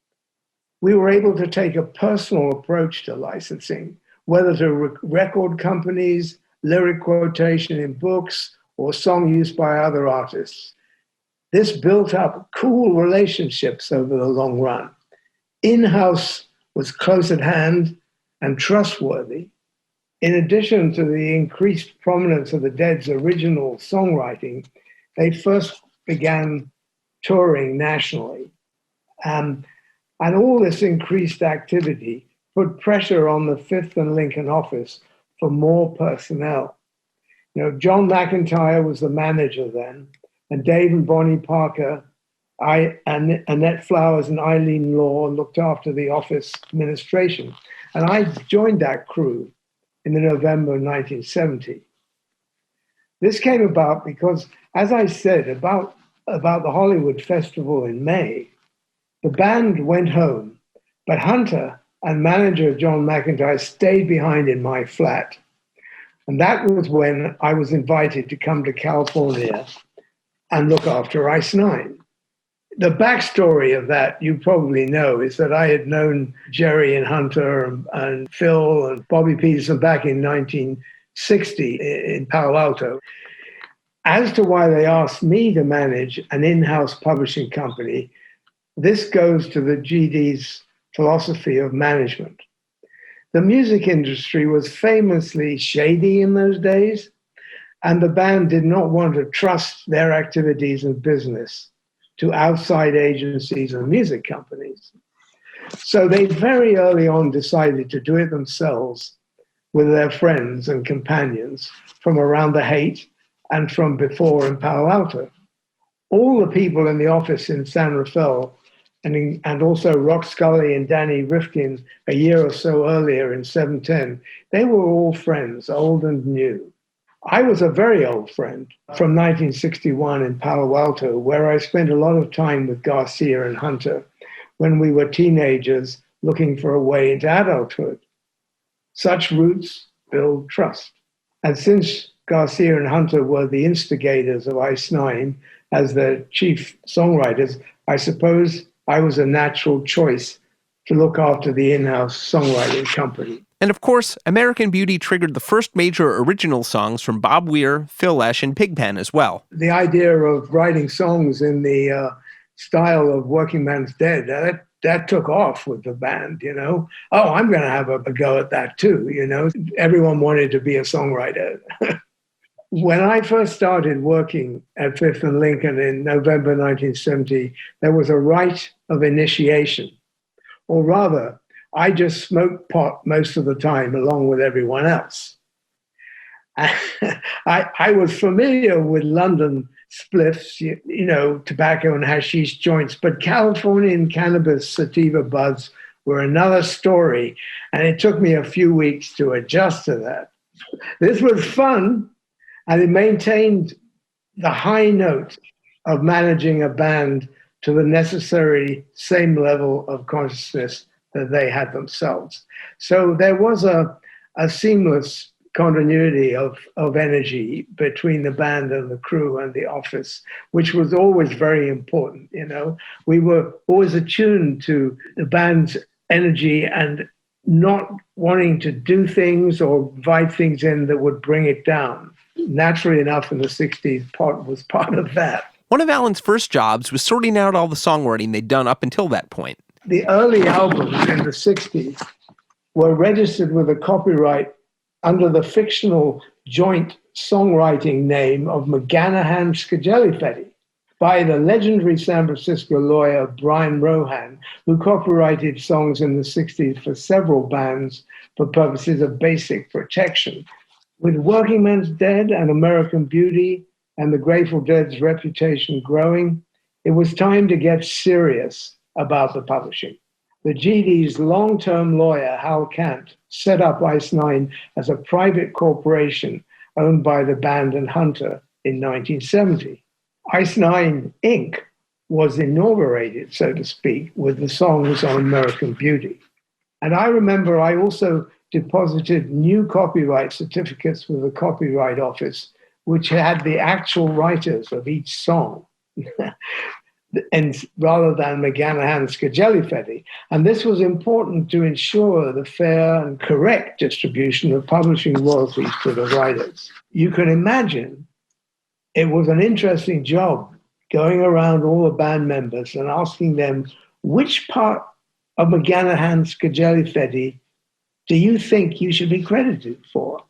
We were able to take a personal approach to licensing, whether to record companies, lyric quotation in books, or song use by other artists. This built up cool relationships over the long run. In-house was close at hand and trustworthy. In addition to the increased prominence of the Dead's original songwriting, they first began touring nationally. And all this increased activity put pressure on the Fifth and Lincoln office for more personnel. John McIntyre was the manager then, and Dave and Bonnie Parker, and Annette Flowers and Eileen Law looked after the office administration. And I joined that crew in the November of 1970. This came about because, as I said, about the Hollywood Festival in May, the band went home, but Hunter and manager John McIntyre stayed behind in my flat. And that was when I was invited to come to California and look after Ice Nine. The backstory of that, you probably know, is that I had known Jerry and Hunter and Phil and Bobby Peterson back in 1960 in Palo Alto. As to why they asked me to manage an in-house publishing company, this goes to the GD's philosophy of management. The music industry was famously shady in those days, and the band did not want to trust their activities and business to outside agencies and music companies. So they very early on decided to do it themselves with their friends and companions from around the Haight and from before in Palo Alto. All the people in the office in San Rafael and also Rock Scully and Danny Rifkin a year or so earlier in 710, they were all friends, old and new. I was a very old friend from 1961 in Palo Alto, where I spent a lot of time with Garcia and Hunter when we were teenagers looking for a way into adulthood. Such roots build trust. And since Garcia and Hunter were the instigators of Ice Nine as the chief songwriters, I suppose I was a natural choice to look after the in-house songwriting company. And of course, American Beauty triggered the first major original songs from Bob Weir, Phil Lesh, and Pigpen as well. The idea of writing songs in the style of Working Man's Dead, that took off with the band, Oh, I'm going to have a go at that too, Everyone wanted to be a songwriter. When I first started working at Fifth and Lincoln in November 1970, there was a rite of initiation, or rather, I just smoked pot most of the time along with everyone else. I was familiar with London spliffs, tobacco and hashish joints, but Californian cannabis sativa buds were another story, and it took me a few weeks to adjust to that. This was fun, and it maintained the high note of managing a band to the necessary same level of consciousness that they had themselves. So there was a seamless continuity of energy between the band and the crew and the office, which was always very important. We were always attuned to the band's energy and not wanting to do things or invite things in that would bring it down. Naturally enough, in the 60s, pot was part of that. One of Alan's first jobs was sorting out all the songwriting they'd done up until that point. The early albums in the 60s were registered with a copyright under the fictional joint songwriting name of McGanahan Scagelifetti by the legendary San Francisco lawyer Brian Rohan, who copyrighted songs in the 60s for several bands for purposes of basic protection. With Working Man's Dead and American Beauty and the Grateful Dead's reputation growing, it was time to get serious about the publishing. The GD's long-term lawyer, Hal Kant, set up Ice Nine as a private corporation owned by the band and Hunter in 1970. Ice Nine, Inc. was inaugurated, so to speak, with the songs on American Beauty. And I remember I also deposited new copyright certificates with the Copyright Office, which had the actual writers of each song. And rather than McGanahan Scagelifetti. And this was important to ensure the fair and correct distribution of publishing royalties to the writers. You can imagine it was an interesting job going around all the band members and asking them, which part of McGanahan Scagelifetti do you think you should be credited for?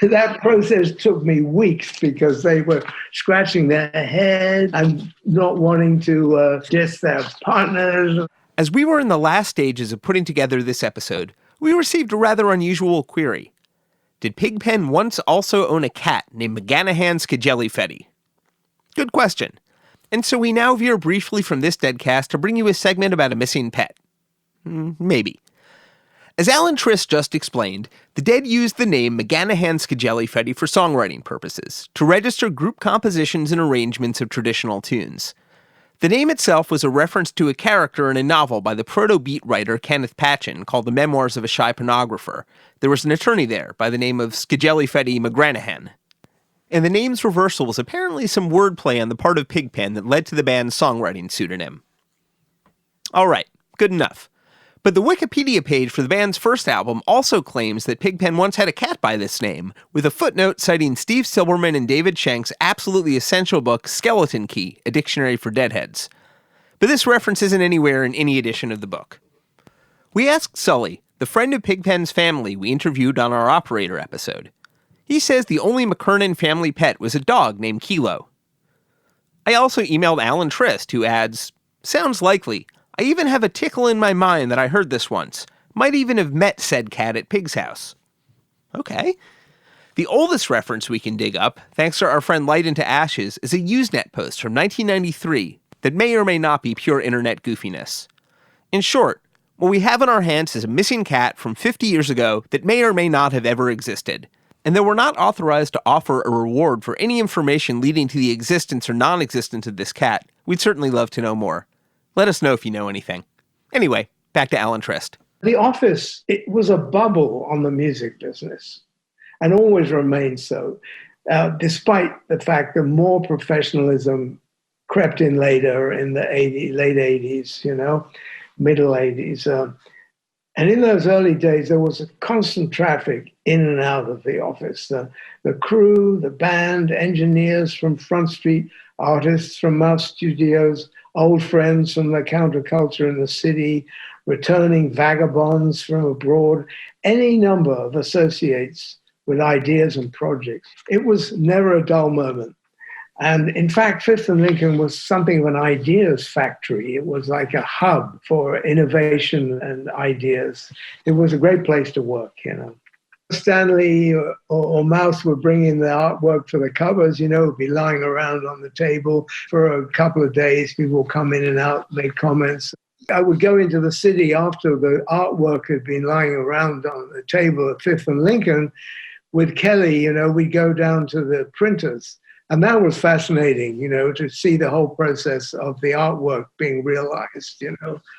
That process took me weeks because they were scratching their head and not wanting to diss their partners. As we were in the last stages of putting together this episode, we received a rather unusual query. Did Pigpen once also own a cat named McGanahan Skagellifetti? Good question. And so we now veer briefly from this Deadcast to bring you a segment about a missing pet. Maybe. As Alan Trist just explained, the Dead used the name McGanahan Skagellifetti for songwriting purposes, to register group compositions and arrangements of traditional tunes. The name itself was a reference to a character in a novel by the proto-beat writer Kenneth Patchen called The Memoirs of a Shy Pornographer. There was an attorney there by the name of Skagellifetti McGranahan. And the name's reversal was apparently some wordplay on the part of Pigpen that led to the band's songwriting pseudonym. All right, good enough. But the Wikipedia page for the band's first album also claims that Pigpen once had a cat by this name, with a footnote citing Steve Silberman and David Schenk's absolutely essential book, Skeleton Key, A Dictionary for Deadheads. But this reference isn't anywhere in any edition of the book. We asked Sully, the friend of Pigpen's family we interviewed on our Operator episode. He says the only McKernan family pet was a dog named Kilo. I also emailed Alan Trist, who adds, "Sounds likely. I even have a tickle in my mind that I heard this once. Might even have met said cat at Pig's house." Okay. The oldest reference we can dig up, thanks to our friend Light into Ashes, is a Usenet post from 1993 that may or may not be pure internet goofiness. In short, what we have in our hands is a missing cat from 50 years ago that may or may not have ever existed. And though we're not authorized to offer a reward for any information leading to the existence or non-existence of this cat, we'd certainly love to know more. Let us know if you know anything. Anyway, back to Alan Trist. The Office, it was a bubble on the music business and always remains so, despite the fact that more professionalism crept in later in the late 80s, middle 80s. And in those early days, there was a constant traffic in and out of the office. The crew, the band, engineers from Front Street, artists from Mouse Studios, old friends from the counterculture in the city, returning vagabonds from abroad, any number of associates with ideas and projects. It was never a dull moment. And in fact, Fifth and Lincoln was something of an ideas factory. It was like a hub for innovation and ideas. It was a great place to work, Stanley or Mouse would bring in the artwork for the covers, would be lying around on the table for a couple of days. People would come in and out, make comments. I would go into the city after the artwork had been lying around on the table at Fifth and Lincoln with Kelly. We'd go down to the printers. And that was fascinating, to see the whole process of the artwork being realized,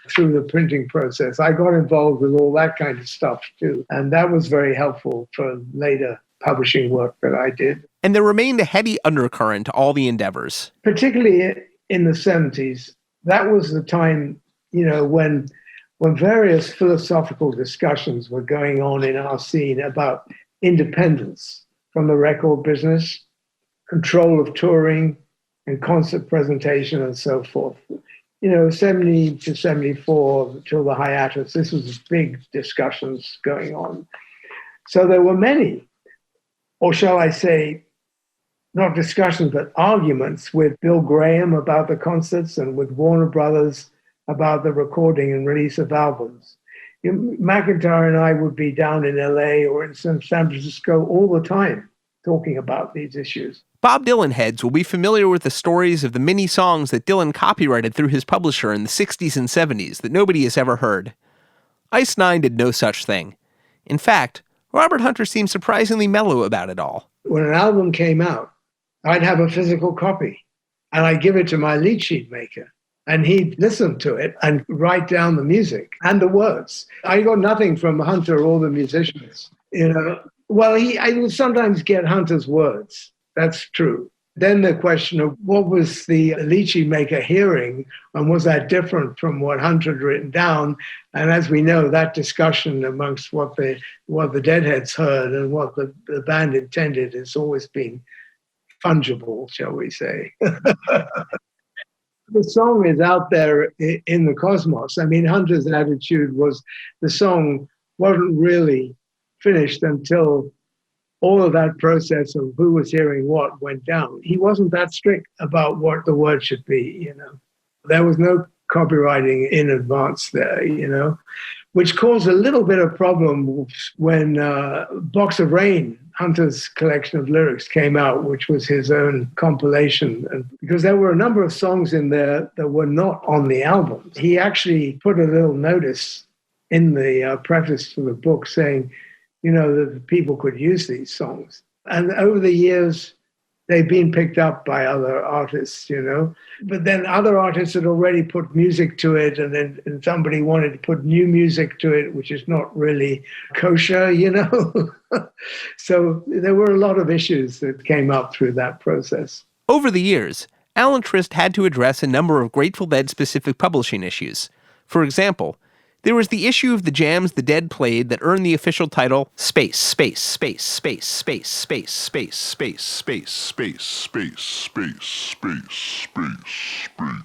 through the printing process. I got involved with all that kind of stuff too. And that was very helpful for later publishing work that I did. And there remained a heady undercurrent to all the endeavors. Particularly in the 70s, that was the time, when various philosophical discussions were going on in our scene about independence from the record business, control of touring and concert presentation and so forth. 70 to 74 till the hiatus, this was big discussions going on. So there were many, or shall I say, not discussions, but arguments with Bill Graham about the concerts and with Warner Brothers about the recording and release of albums. McIntyre and I would be down in LA or in San Francisco all the time talking about these issues. Bob Dylan heads will be familiar with the stories of the many songs that Dylan copyrighted through his publisher in the 60s and 70s that nobody has ever heard. Ice Nine did no such thing. In fact, Robert Hunter seemed surprisingly mellow about it all. When an album came out, I'd have a physical copy, and I'd give it to my lead sheet maker, and he'd listen to it and write down the music and the words. I got nothing from Hunter or the musicians, Well, I would sometimes get Hunter's words. That's true. Then the question of what was the lead sheet maker hearing, and was that different from what Hunter had written down? And as we know, that discussion amongst what the Deadheads heard and what the band intended has always been fungible, shall we say. The song is out there in the cosmos. I mean, Hunter's attitude was the song wasn't really finished until all of that process of who was hearing what went down. He wasn't that strict about what the word should be, There was no copywriting in advance there, which caused a little bit of problem when Box of Rain, Hunter's collection of lyrics, came out, which was his own compilation. And because there were a number of songs in there that were not on the album. He actually put a little notice in the preface to the book saying, that people could use these songs. And over the years, they've been picked up by other artists, But then other artists had already put music to it, and then somebody wanted to put new music to it, which is not really kosher, So there were a lot of issues that came up through that process. Over the years, Alan Trist had to address a number of Grateful Dead-specific publishing issues. For example, there was the issue of the jams the Dead played that earned the official title Space, Space, Space, Space, Space, Space, Space, Space, Space, Space, Space, Space, Space, Space,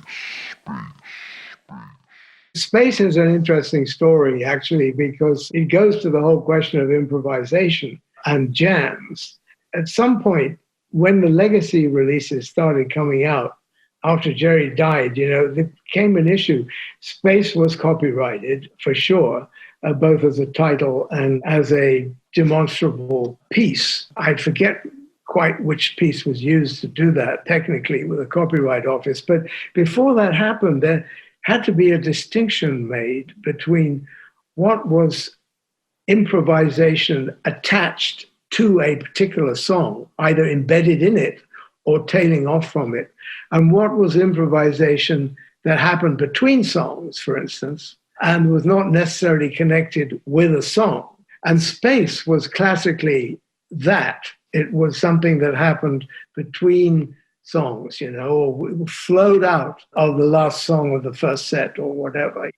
Space is an interesting story, actually, because it goes to the whole question of improvisation and jams. At some point, when the legacy releases started coming out, after Jerry died, there came an issue. Space was copyrighted, for sure, both as a title and as a demonstrable piece. I forget quite which piece was used to do that technically with the Copyright Office. But before that happened, there had to be a distinction made between what was improvisation attached to a particular song, either embedded in it or tailing off from it, and what was improvisation that happened between songs, for instance, and was not necessarily connected with a song. And Space was classically that. It was something that happened between songs, or flowed out of the last song of the first set or whatever.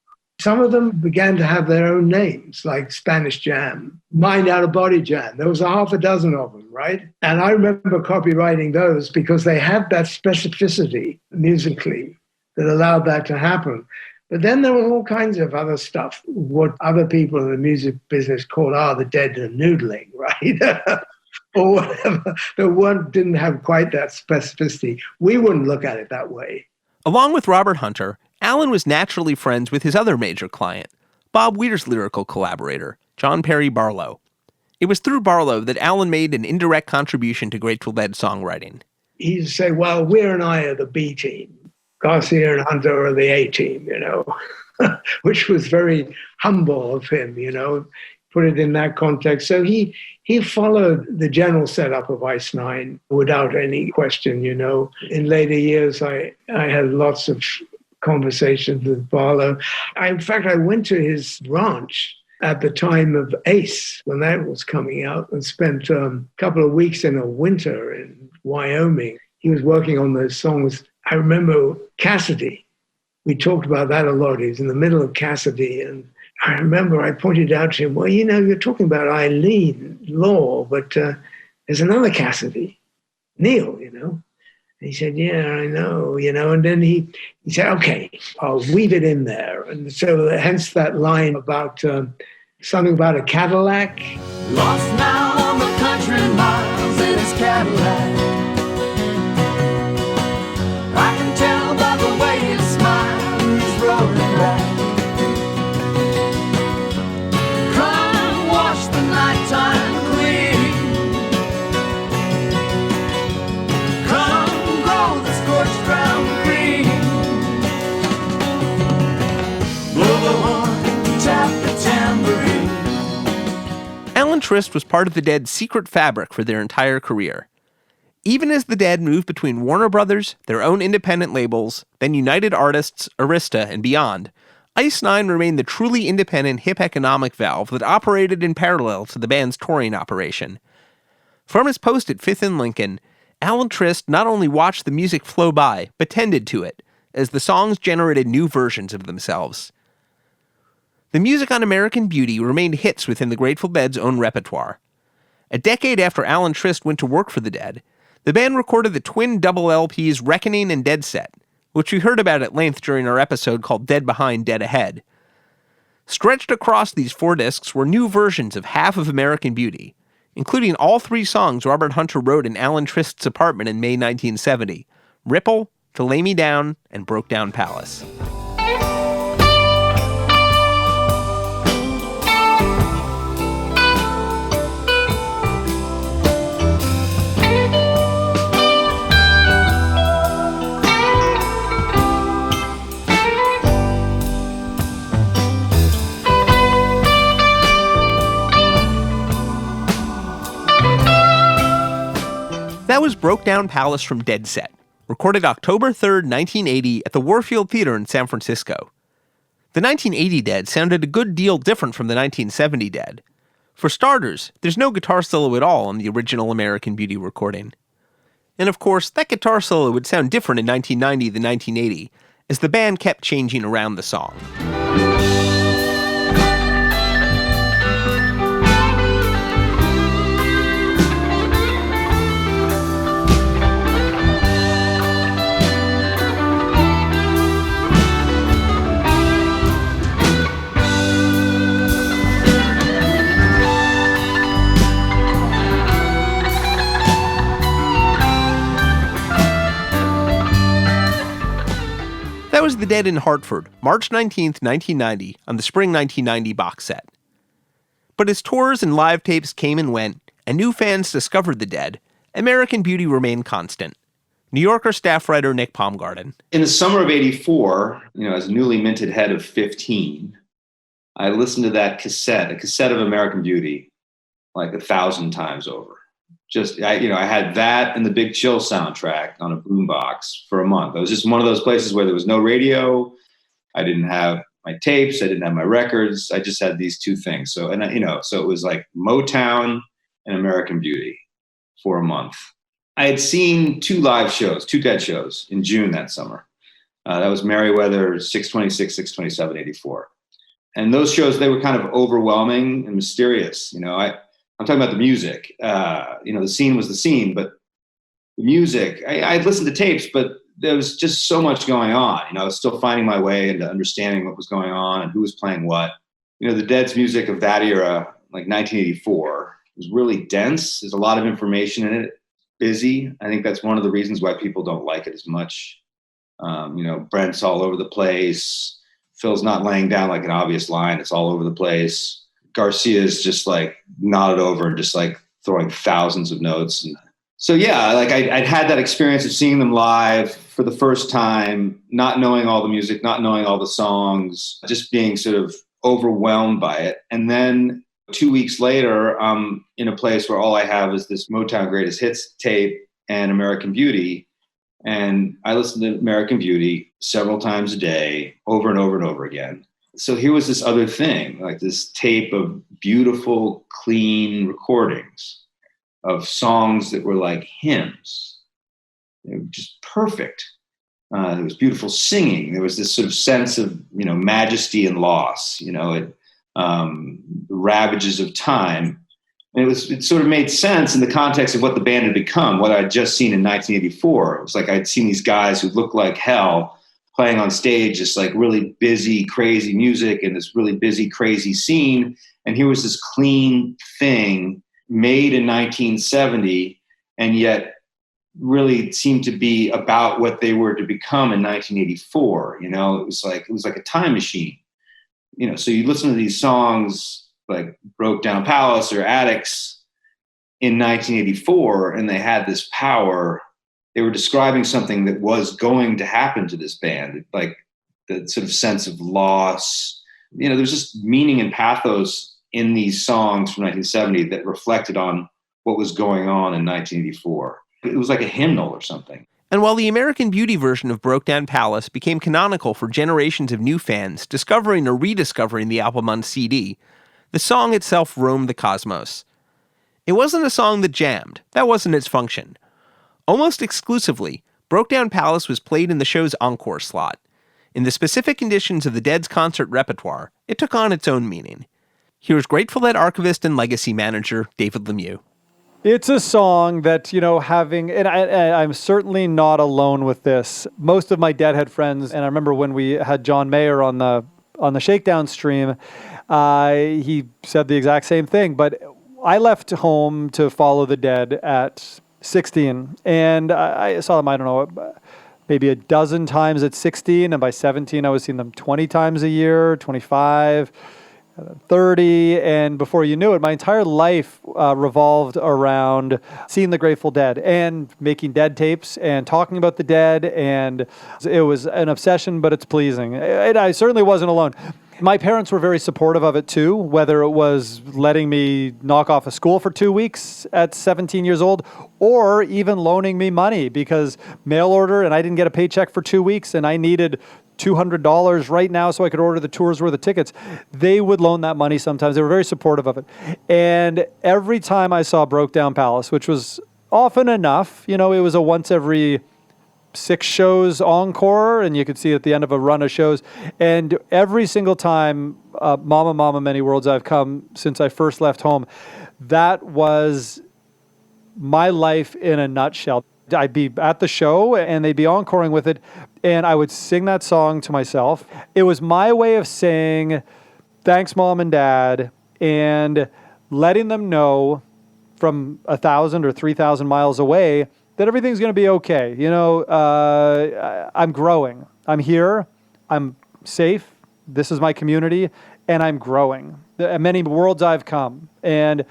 Some of them began to have their own names, like Spanish Jam, Mind Out of Body Jam. There was a half a dozen of them, right? And I remember copywriting those because they had that specificity musically that allowed that to happen. But then there was all kinds of other stuff, what other people in the music business call, the Dead and noodling, right? Or whatever. The didn't have quite that specificity. We wouldn't look at it that way. Along with Robert Hunter, Alan was naturally friends with his other major client, Bob Weir's lyrical collaborator, John Perry Barlow. It was through Barlow that Alan made an indirect contribution to Grateful Dead songwriting. He used to say, well, Weir and I are the B team. Garcia and Hunter are the A team, which was very humble of him, put it in that context. So he followed the general setup of Ice Nine without any question, In later years, I had lots of conversations with Barlow. In fact, I went to his ranch at the time of Ace, when that was coming out, and spent a couple of weeks in a winter in Wyoming. He was working on those songs. I remember Cassidy. We talked about that a lot. He was in the middle of Cassidy, and I remember I pointed out to him, well, you're talking about Eileen Law, but there's another Cassidy, Neil, And he said, yeah, I know, and then he said, okay, I'll weave it in there. And so hence that line about something about a Cadillac. Lost now on the country miles in his Cadillac. I can tell by the way he smiles, he's rolling back. Come wash the nighttime clean. Come grow the scorched ground green. Blow the horn, tap the tambourine. Alan Trist was part of the Dead's secret fabric for their entire career. Even as the Dead moved between Warner Brothers, their own independent labels, then United Artists, Arista, and beyond, Ice Nine remained the truly independent hip economic valve that operated in parallel to the band's touring operation. From his post at Fifth and Lincoln, Alan Trist not only watched the music flow by, but tended to it, as the songs generated new versions of themselves. The music on American Beauty remained hits within the Grateful Dead's own repertoire. A decade after Alan Trist went to work for the Dead, the band recorded the twin double LPs Reckoning and Dead Set, which we heard about at length during our episode called Dead Behind, Dead Ahead. Stretched across these 4 discs were new versions of half of American Beauty, including all 3 songs Robert Hunter wrote in Alan Trist's apartment in May 1970, Ripple, To Lay Me Down, and Brokedown Palace. That was Brokedown Palace from Dead Set, recorded October 3rd, 1980 at the Warfield Theater in San Francisco. The 1980 Dead sounded a good deal different from the 1970 Dead. For starters, there's no guitar solo at all on the original American Beauty recording. And of course, that guitar solo would sound different in 1990 than 1980, as the band kept changing around the song. That was The Dead in Hartford, March 19th, 1990, on the Spring 1990 box set. But as tours and live tapes came and went, and new fans discovered The Dead, American Beauty remained constant. New Yorker staff writer Nick Paumgarten. In the summer of '84, as a newly minted head of 15, I listened to that cassette, a cassette of American Beauty, like 1,000 times over. I had that and the Big Chill soundtrack on a boombox for a month. It was just one of those places where there was no radio. I didn't have my tapes. I didn't have my records. I just had these two things. So it was like Motown and American Beauty for a month. I had seen two Dead shows in June that summer. That was Meriwether, 626, 627, 84. And those shows, they were kind of overwhelming and mysterious. I'm talking about the music. The scene was the scene, but the music, I'd listened to tapes, but there was just so much going on. I was still finding my way into understanding what was going on and who was playing what. The Dead's music of that era, like 1984, was really dense. There's a lot of information in it, busy. I think that's one of the reasons why people don't like it as much. Brent's all over the place. Phil's not laying down like an obvious line. It's all over the place. Garcia's just like nodded over and just like throwing thousands of notes. And so, I'd had that experience of seeing them live for the first time, not knowing all the music, not knowing all the songs, just being sort of overwhelmed by it. And then 2 weeks later, I'm in a place where all I have is this Motown Greatest Hits tape and American Beauty. And I listened to American Beauty several times a day, over and over and over again. So here was this other thing, like this tape of beautiful, clean recordings of songs that were like hymns. They were just perfect. There was beautiful singing. There was this sort of sense of, majesty and loss, the ravages of time. And it sort of made sense in the context of what the band had become, what I'd just seen in 1984. It was like I'd seen these guys who looked like hell playing on stage, this like really busy, crazy music and this really busy, crazy scene. And here was this clean thing made in 1970 and yet really seemed to be about what they were to become in 1984. It was like a time machine. So you listen to these songs like Brokedown Palace or Addicts in 1984 and they had this power. They were describing something that was going to happen to this band, like the sort of sense of loss. There's just meaning and pathos in these songs from 1970 that reflected on what was going on in 1984. It was like a hymnal or something. And while the American Beauty version of Brokedown Palace became canonical for generations of new fans discovering or rediscovering the album on CD, the song itself roamed the cosmos. It wasn't a song that jammed. That wasn't its function. Almost exclusively, Brokedown Palace was played in the show's encore slot. In the specific conditions of the Dead's concert repertoire, it took on its own meaning. Here's Grateful Dead archivist and legacy manager David Lemieux. It's a song that, and I'm certainly not alone with this. Most of my Deadhead friends, and I remember when we had John Mayer on the Shakedown stream, he said the exact same thing. But I left home to follow the Dead at 16, and I saw them, I don't know, maybe a dozen times at 16, and by 17 I was seeing them 20 times a year, 25, 30, and before you knew it, my entire life revolved around seeing the Grateful Dead and making Dead tapes and talking about the Dead, and it was an obsession, but it's pleasing. And I certainly wasn't alone. My parents were very supportive of it too, whether it was letting me knock off of school for 2 weeks at 17 years old, or even loaning me money because mail order and I didn't get a paycheck for 2 weeks and I needed $200 right now so I could order the tour's worth of tickets. They would loan that money sometimes. They were very supportive of it. And every time I saw Brokedown Palace, which was often enough, it was a once every 6 shows encore, and you could see it at the end of a run of shows. And every single time, Mama, Mama, Many Worlds I've come since I first left home, that was my life in a nutshell. I'd be at the show and they'd be encoring with it, and I would sing that song to myself. It was my way of saying, thanks, Mom and Dad, and letting them know from 1,000 or 3,000 miles away that everything's going to be okay. I'm growing. I'm here. I'm safe. This is my community, and I'm growing. Many worlds I've come. And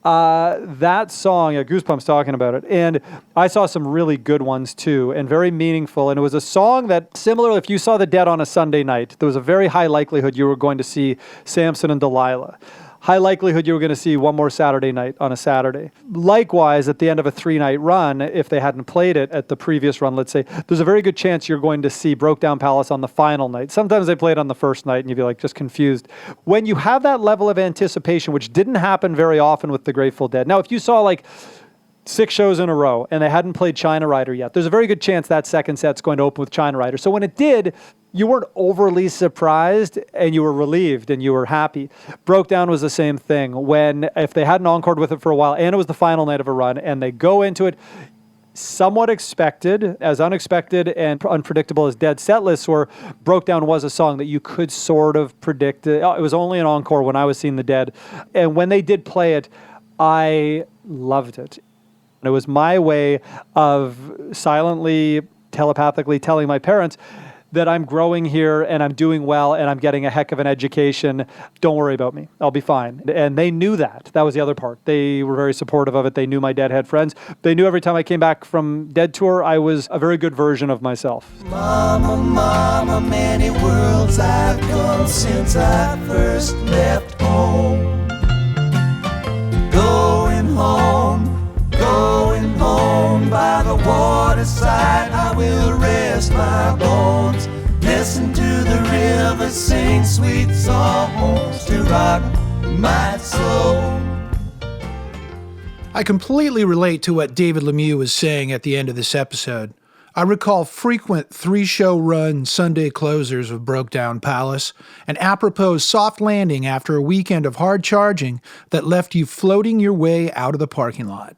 that song, Goosebumps talking about it. And I saw some really good ones too, and very meaningful. And it was a song that, similar, if you saw the Dead on a Sunday night, there was a very high likelihood you were going to see Samson and Delilah. High likelihood you were going to see One More Saturday Night on a Saturday. Likewise, at the end of a 3-night run, if they hadn't played it at the previous run, let's say, there's a very good chance you're going to see Brokedown Palace on the final night. Sometimes they play it on the first night and you'd be like just confused. When you have that level of anticipation, which didn't happen very often with the Grateful Dead. Now, if you saw like 6 shows in a row and they hadn't played China Rider yet, there's a very good chance that second set's going to open with China Rider. So when it did, you weren't overly surprised and you were relieved and you were happy. Brokedown was the same thing. If they hadn't encored with it for a while and it was the final night of a run and they go into it somewhat expected, as unexpected and unpredictable as Dead set lists were, Brokedown was a song that you could sort of predict. It was only an encore when I was seeing the Dead. And when they did play it, I loved it. It was my way of silently, telepathically telling my parents that I'm growing here and I'm doing well and I'm getting a heck of an education. Don't worry about me. I'll be fine. And they knew that. That was the other part. They were very supportive of it. They knew my Deadhead friends. They knew every time I came back from Dead Tour, I was a very good version of myself. Mama, mama, many worlds I've come since I first left home. Going home by the waterside, I will rest my bones. Listen to the river sing sweet songs to rock my soul. I completely relate to what David Lemieux was saying at the end of this episode. I recall frequent 3-show run Sunday closers of Brokedown Palace, an apropos soft landing after a weekend of hard charging that left you floating your way out of the parking lot.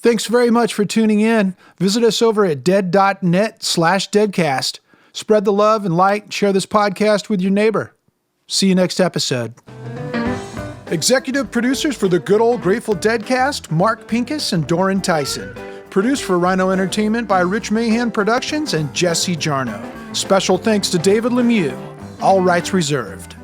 Thanks very much for tuning in. Visit us over at dead.net/deadcast. Spread the love and like, share this podcast with your neighbor. See you next episode. Executive producers for the Good Old Grateful Deadcast, Mark Pincus and Doran Tyson. Produced for Rhino Entertainment by Rich Mahan Productions and Jesse Jarno. Special thanks to David Lemieux. All rights reserved.